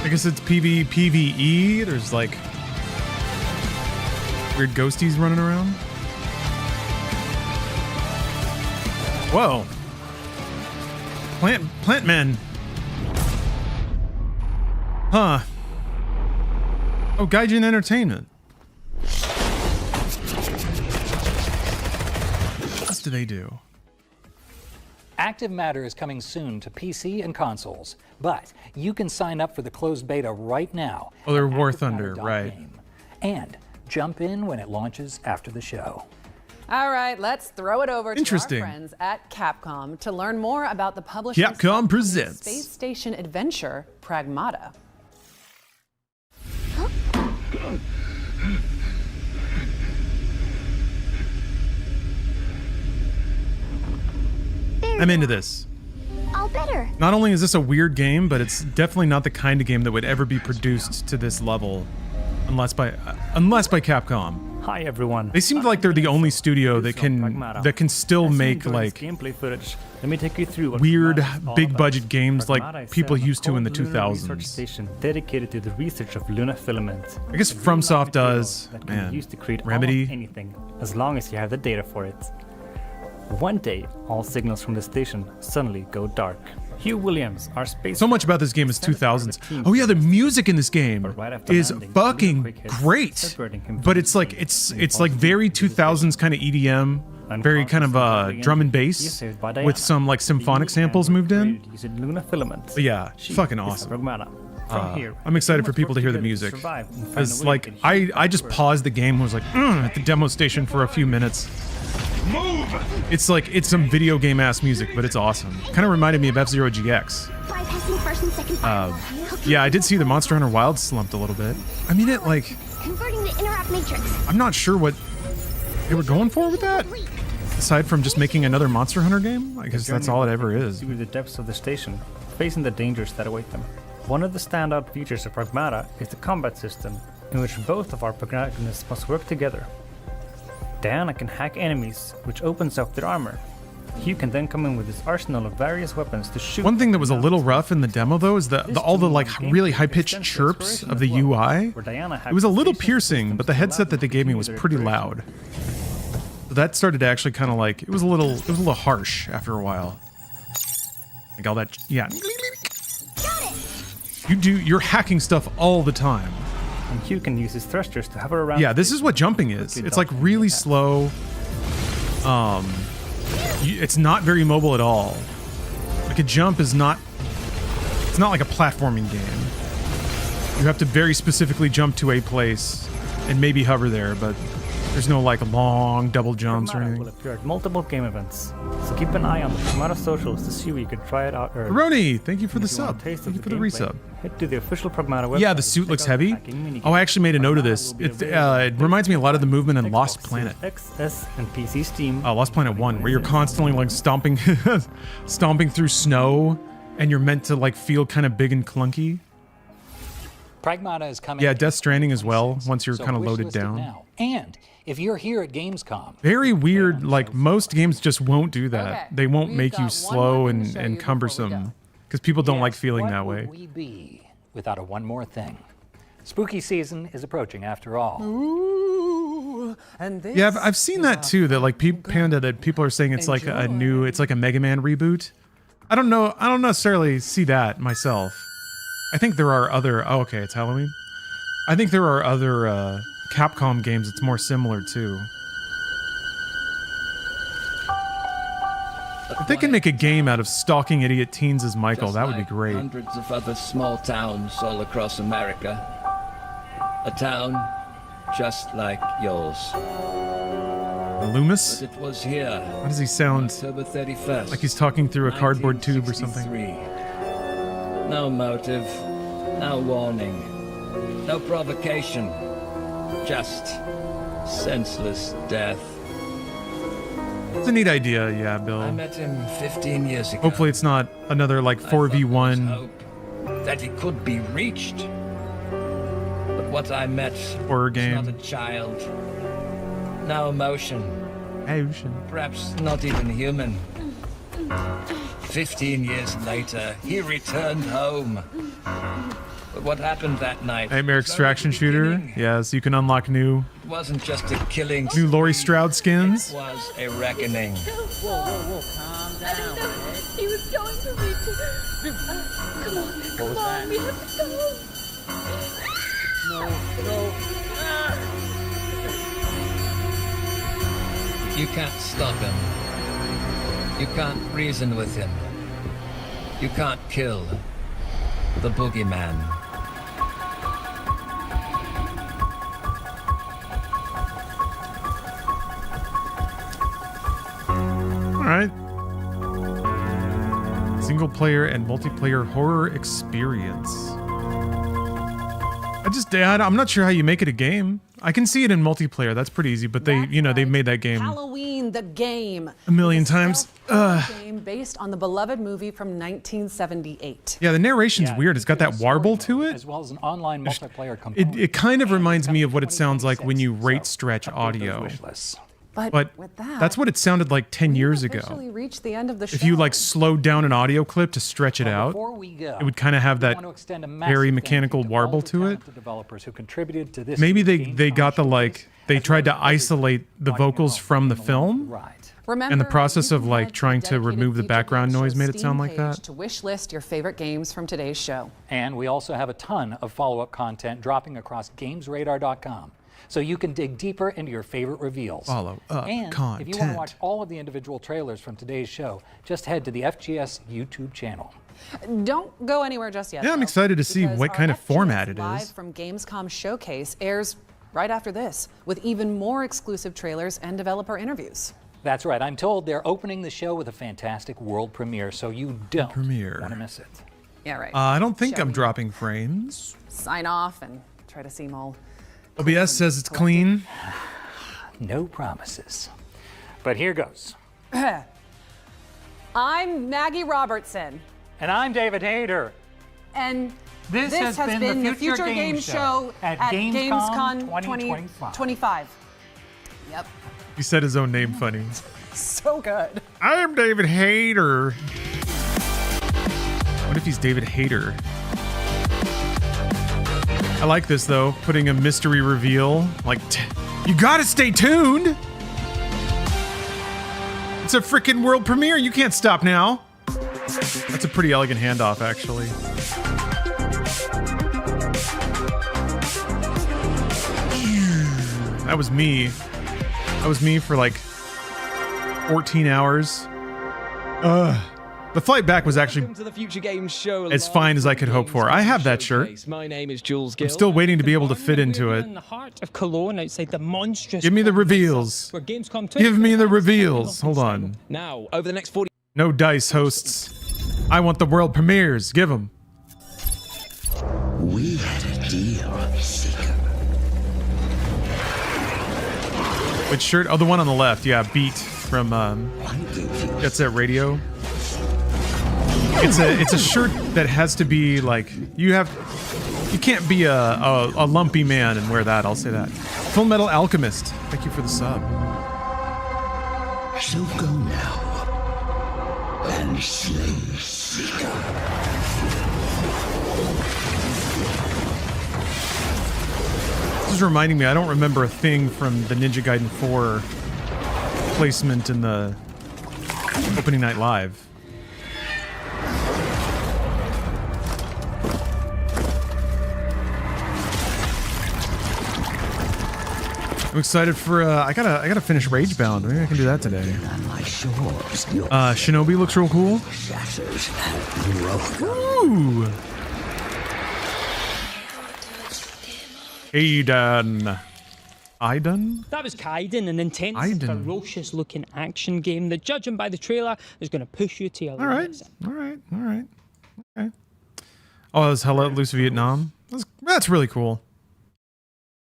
I guess it's PvE. There's like weird ghosties running around. Whoa. Plant men. Huh. Oh, Gaijin Entertainment. What else do they do? Active Matter is coming soon to PC and consoles, but you can sign up for the closed beta right now. Oh, they're War Thunder, right. And jump in when it launches after the show. All right, let's throw it over to our Interesting. friends at Capcom to learn more about the publishing Capcom presents space station adventure Pragmata. I'm into this. All better. Not only is this a weird game, but it's definitely not the kind of game that would ever be produced to this level, unless by Capcom. Hi everyone. They seem like they're the only studio that can still make like gameplay footage. Let me take you through what weird Pragmata is all big about. budget games like Pragmata is people set on a used to in the cold lunar research 2000s. station dedicated to the research of lunar filaments. I guess A green FromSoft light material does. that can be Man, used to create Remedy. almost anything, as long as you have the data for it. One day, all signals from the station suddenly go dark. Hugh Williams, our space. So much about this game is 2000s. Oh yeah, the music in this game is fucking great. But it's like it's like very 2000s kind of EDM, very kind of drum and bass with some like symphonic samples moved in. Using lunar filaments. But yeah, She fucking is a awesome. Pragmata. From here, I'm excited we for must people to work hear the together music. survive and find Because a way like to get I just paused the game and was like at the demo station for a few minutes. Move! It's like it's some video game ass music, but it's awesome. Kind of reminded me of F-Zero GX. Bypassing first and second Yeah, I did see the Monster Hunter Wilds slumped a little bit. I mean, it like converting the interrupt matrix. I'm not sure what they were going for with that. Aside from just making another Monster Hunter game, I guess that's all it ever is. Through the depths of the station, facing the dangers that await them. One of the standout features of Pragmata is the combat system, in which both of our protagonists must work together. Diana can hack enemies, which opens up their armor. Hugh can then come in with his arsenal of various weapons to shoot. One thing that was a little rough in the demo though is all the like really high-pitched chirps of the UI. It was a little piercing, but the headset that they gave me was pretty loud. So that started to actually kind of like it was a little harsh after a while. Like all that, yeah. You're hacking stuff all the time. And Hugh can use his thrusters to hover around. Yeah, this is what jumping is. It's like really slow. It's not very mobile at all. Like a jump is not. It's not like a platforming game. You have to very specifically jump to a place and maybe hover there, but there's no like long double jumps or Pragmata anything. will appear at multiple game events, so keep an eye on the Pragmata socials to see where you can try it out early. Roni, thank you for And the if you want sub. a taste Thank of you for the gameplay, resub. Head to the official Pragmata website. Yeah, the suit to looks check out the heavy. hacking minigame. Oh, I actually made a note of Pragmata this. will be It available reminds me a lot of the movement in Xbox Lost Series Planet. X, S, and PC Steam. Lost Planet 1, where you're constantly like stomping stomping through snow and you're meant to like feel kind of big and clunky. Pragmata is coming. Yeah, Death Stranding as well, once you're so kind of loaded wishlist it down. now. And if you're here at Gamescom, Very weird, like most games just won't do that. Okay, They won't we've make got you one slow more thing to show you and before we cumbersome because people don't like feeling what that would way. we be without a one more thing? Spooky season is approaching after all. Ooh, and this Yeah, I've seen that too. That like Panda, that people are saying it's like it's like a Mega Man reboot. I don't know. I don't necessarily see that myself. I think there are other. Oh, okay, it's Halloween. I think there are other Capcom games that's more similar too. If they can make a game out of stalking idiot teens as Michael, that would be great. Hundreds of other small towns all across America. A town just like yours. Loomis? But it was here. Why does he sound October 31st, like he's talking through a cardboard tube or something? 1963. No motive, no warning, no provocation, just senseless death. It's a neat idea, yeah, Bill. I met him 15 years ago. Hopefully it's not another like 4v1 That he could be reached. But what I met horror was game. not a child. No emotion, Ocean. Perhaps not even human. 15 years later, he returned home. But what happened that night? Nightmare extraction shooter. Yeah, so you can unlock new. It wasn't just a killing. New Laurie Strode skins. It was a reckoning. Whoa, calm down. He was going to reach it. Come on, come on, we have to go. No. You can't stop him. You can't reason with him. You can't kill the boogeyman. Alright. Single player and multiplayer horror experience. I'm not sure how you make it a game. I can see it in multiplayer. That's pretty easy, but they've made that game Halloween the game. a million times. Game based on the beloved movie from 1978. Yeah, the narration's weird. It's got that warble to it. As well as an online multiplayer component. It kind of reminds me of what it sounds like when you rate stretch audio. But with that, that's what it sounded like 10 years ago. Officially reached the end of the show. If you like slowed down an audio clip to stretch it out, it would kind of have that very mechanical warble to it. Maybe they got they tried to isolate the vocals from the film. And the process of like trying to remove the background noise made it sound like that. To wish list your favorite games from today's show. And we also have a ton of follow-up content dropping across GamesRadar.com. So you can dig deeper into your favorite reveals. Follow up and content. if you want to watch all of the individual trailers from today's show, just head to the FGS YouTube channel. Don't go anywhere just yet. Yeah, I'm excited to see what kind of format it Live is. from Gamescom Showcase airs right after this, with even more exclusive trailers and developer interviews. That's right. I'm told they're opening the show with a fantastic world premiere, so you don't want to miss it. Yeah, right. I don't think I'm dropping frames. Sign off and try to seem all... OBS says it's clean. No promises. But here goes. I'm Maggie Robertson. And I'm David Hayter. And this has been the Future Game Show at Gamescom 2025. Yep. He said his own name funny. So good. I am David Hayter. What if he's David Hayter? I like this though, putting a mystery reveal. Like, you gotta stay tuned. It's a freaking world premiere. You can't stop now. That's a pretty elegant handoff, actually. That was me. That was me for like 14 hours. The flight back was actually to the Future Games Show as fine as I could hope for. I have that shirt. My name is Jules Gill. I'm still waiting to be able to fit into it. In the heart of Cologne, outside the monstrous. Give me the reveals. Where Gamescom Give me the reveals. Hold on. Now, over the next 40. No dice, hosts. I want the world premieres. Give them. We had a deal, Seeker. Which shirt? Oh, the one on the left. Yeah, Beat from Jet Set Radio. It's a shirt that has to be like you can't be a lumpy man and wear that. I'll say that. Full Metal Alchemist. Thank you for the sub. So go now and slay Seeker. This is reminding me. I don't remember a thing from the Ninja Gaiden 4 placement in the opening night live. I'm excited for I gotta finish Ragebound. Maybe I can do that today. Shinobi looks real cool. Ooh. Aiden. That was Kaiden, an intense, ferocious-looking action game that, judging by the trailer, is going to push you to your limits. All right. Okay. Oh, that's Hella Loose Vietnam. That's really cool.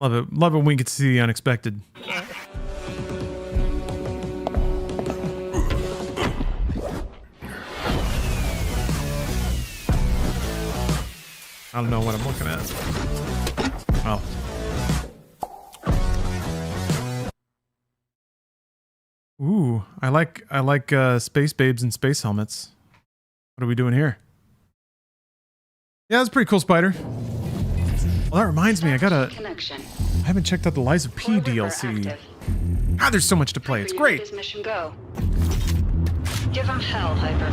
Love it when we get to see the unexpected. I don't know what I'm looking at. Oh. Ooh, I like space babes and space helmets. What are we doing here? Yeah, that's pretty cool, Spider. Well, that reminds me, I haven't checked out the Lies of P DLC. Ah, there's so much to play. It's great. This mission go. Give them hell, Hyper.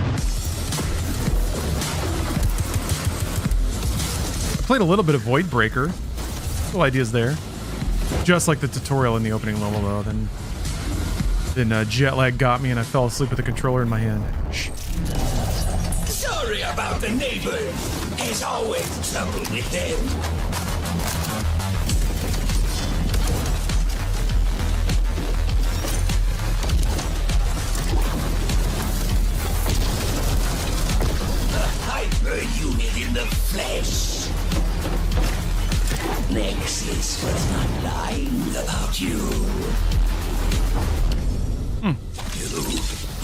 I played a little bit of Voidbreaker. Cool ideas there. Just like the tutorial in the opening level, though. Then jet lag got me and I fell asleep with the controller in my hand. Shh. Sorry about the neighbors. There's always trouble with them. Hyper unit in the flesh. Nexus was not lying about you. You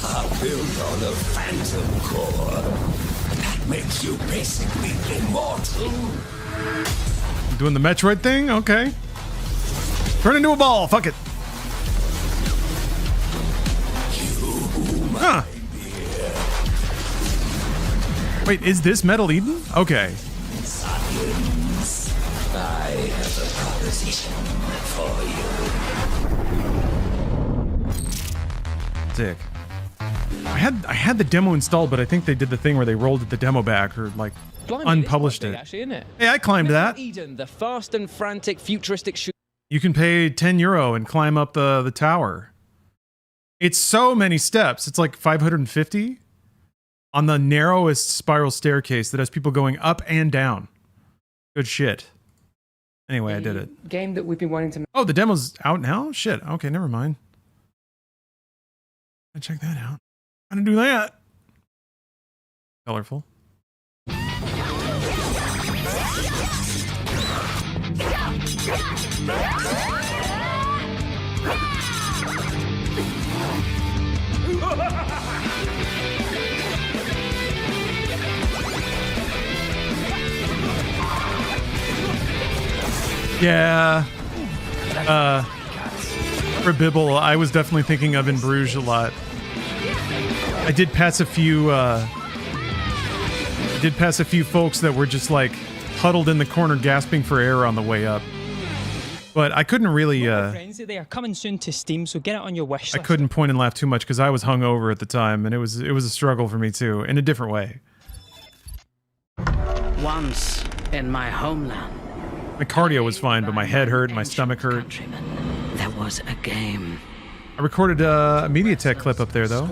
are built on a phantom core. That makes you basically immortal. Doing the Metroid thing? Okay. Turn into a ball. Fuck it. Huh. Wait, is this Metal Eden? Okay. Science, I have a proposition for you. Sick. I had the demo installed, but I think they did the thing where they rolled the demo back or like unpublished it. Actually, isn't it? Hey, I climbed that. Eden, the fast and frantic futuristic shoot. You can pay €10 and climb up the tower. It's so many steps. It's like 550 on the narrowest spiral staircase that has people going up and down. Good shit. Anyway, I did it. Game that we've been wanting to. Oh, the demo's out now? Shit. Okay, never mind. I check that out. How to do that? Colorful. Yeah. For Bibble, I was definitely thinking of In Bruges a lot. I did pass a few folks that were just like huddled in the corner gasping for air on the way up. But I couldn't really They are coming soon to Steam, so get it on your wish list. I couldn't point and laugh too much because I was hungover at the time and it was a struggle for me too, in a different way. Once in my homeland, my cardio was fine, but my head hurt and my stomach hurt. there was a game. I recorded a MediaTek clip up there though.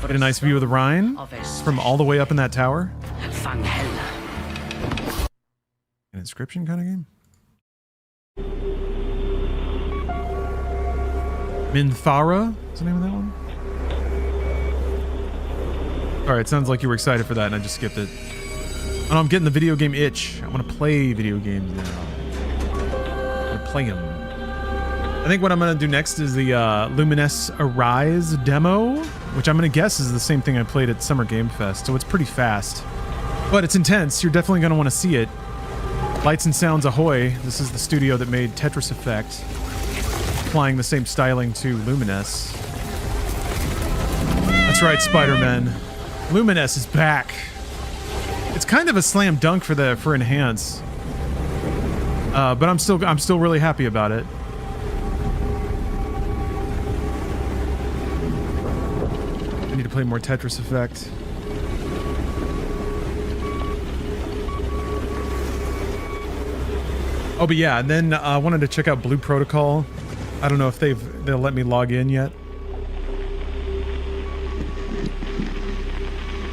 Get a nice view of the Rhine from all the way up in that tower. An inscription kind of game. Minthara is the name of that one? Alright, sounds like you were excited for that and I just skipped it. Oh, I'm getting the video game itch. I want to play video games now. I want to play them. I think what I'm going to do next is the Luminous Arise demo, which I'm going to guess is the same thing I played at Summer Game Fest, so it's pretty fast. But it's intense. You're definitely going to want to see it. Lights and Sounds Ahoy. This is the studio that made Tetris Effect, applying the same styling to Luminous. That's right, Spider-Man. Luminous is back. It's kind of a slam dunk for Enhance, but I'm still really happy about it. I need to play more Tetris Effect. Oh, but yeah, and then I wanted to check out Blue Protocol. I don't know if they'll let me log in yet.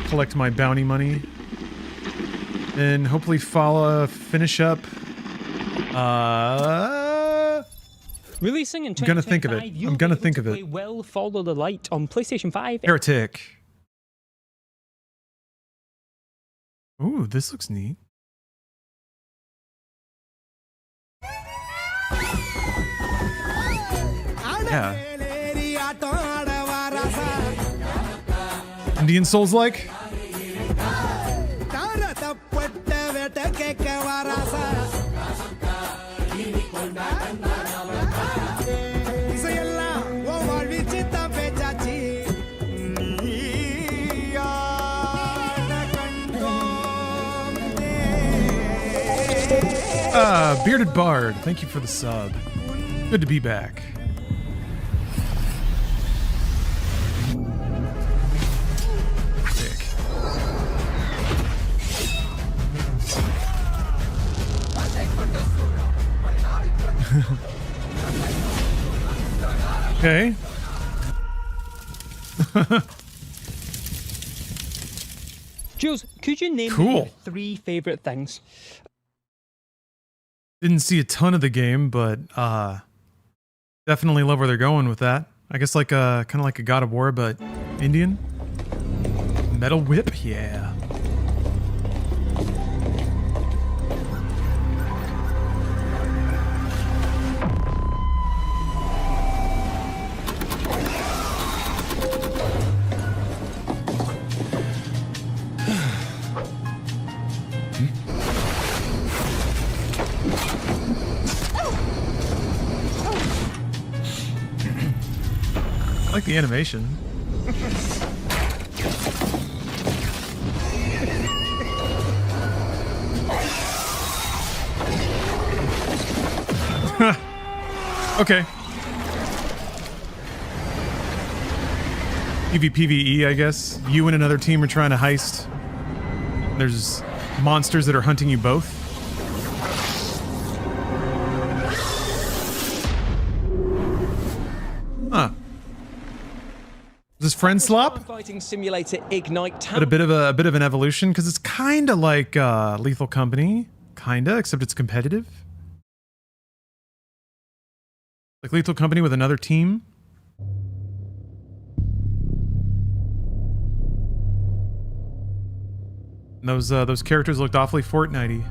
Collect my bounty money. And hopefully finish up. Releasing in 2025, I'm gonna think of it. I'm gonna think of it. Will Follow the Light on PlayStation 5. Heretic. Ooh, this looks neat. Yeah. Indian Souls like? Bearded Bard, thank you for the sub. Good to be back. Sick. Okay. Jules, could you name Cool. your 3 favorite things? Didn't see a ton of the game, but definitely love where they're going with that. I guess like kind of like a God of War, but Indian. Metal Whip, yeah. I like the animation. Okay. PvPvE, I guess. You and another team are trying to heist. There's monsters that are hunting you both. Huh. Does Friend Slop? Fighting simulator Ignite. But a bit of an evolution, because it's kind of like Lethal Company, kinda, except it's competitive. Like Lethal Company with another team. And those characters looked awfully Fortnite-y.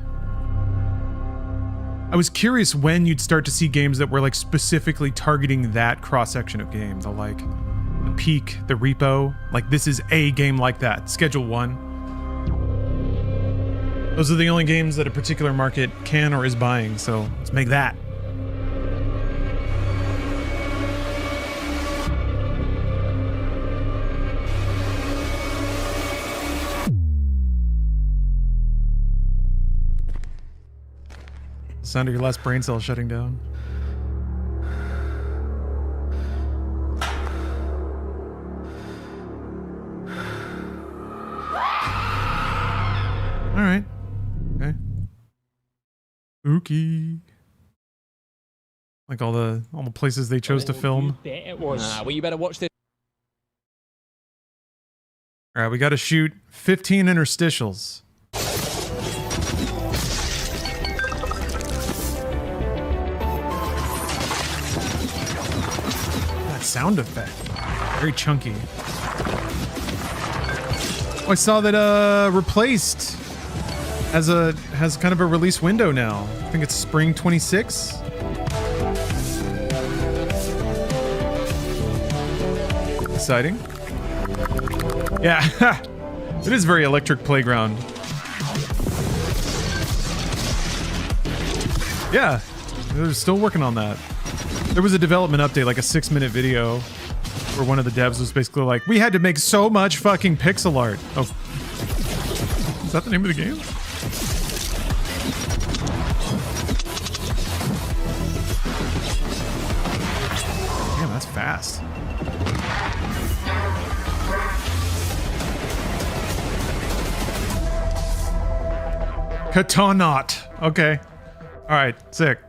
I was curious when you'd start to see games that were like specifically targeting that cross-section of game. The like the Peak, the Repo. Like this is a game like that. Schedule 1. Those are the only games that a particular market can or is buying, so let's make that. Sound of your last brain cell shutting down. All right. Okay. Spooky. Like all the places they chose to film. It was. Well, you better watch this. All right, we got to shoot 15 interstitials. Sound effect. Very chunky. Oh, I saw that replaced has kind of a release window now. I think it's spring 26. Exciting. Yeah. It is very Electric Playground. Yeah. They're still working on that. There was a development update, like a 6-minute video, where one of the devs was basically like, we had to make so much fucking pixel art. Oh. Is that the name of the game? Damn, that's fast. Katanot. Okay. Alright, sick.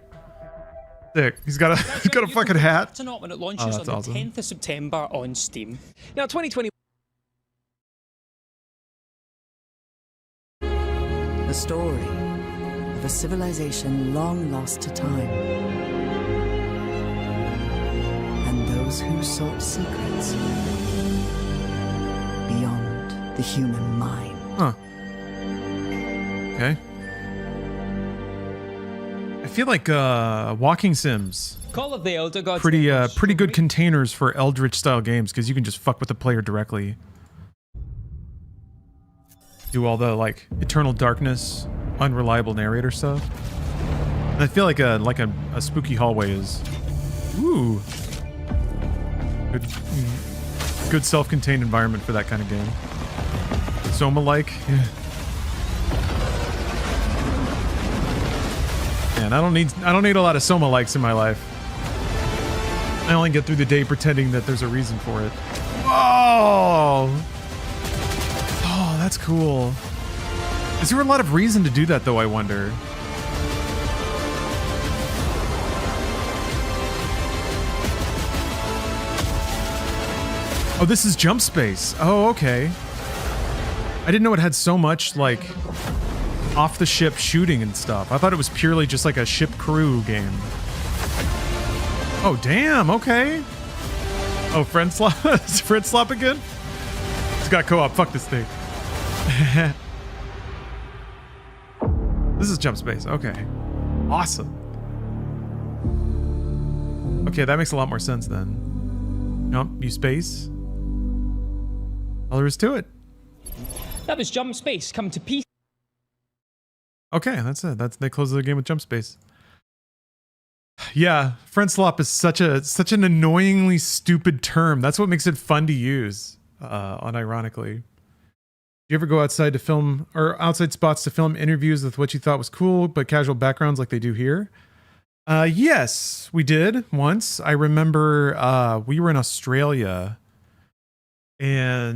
Sick. He's got a fucking hat. Katanot when it launches on the 10th of September on Steam. Now 2020. The story of a civilization long lost to time, and those who sought secrets beyond the human mind. Huh. Okay. I feel like walking sims. Call of the Elder Gods. Pretty good containers for Eldritch style games, because you can just fuck with the player directly. Do all the like Eternal Darkness, unreliable narrator stuff. And I feel like a spooky hallway is ooh good self-contained environment for that kind of game. Soma-like. Yeah. man. I don't need a lot of Soma likes in my life. I only get through the day pretending that there's a reason for it. Whoa! Oh, that's cool. Is there a lot of reason to do that though, I wonder? Oh, this is jump space. Oh, okay. I didn't know it had so much, like, off the ship shooting and stuff. I thought it was purely just like a ship crew game. Oh, damn, okay. Oh, friend slop? Is friend slop again? It's got co-op. Fuck this thing. This is jump space. Okay. Awesome. Okay, that makes a lot more sense then. Jump, use space. All there is to it. That was Jump Space, come to PC. Okay, that's it. They close the game with jump space. Yeah, friend slop is such an annoyingly stupid term. That's what makes it fun to use, unironically. Do you ever go outside to film, or outside spots to film interviews with what you thought was cool, but casual backgrounds like they do here? Yes, we did once. I remember we were in Australia, and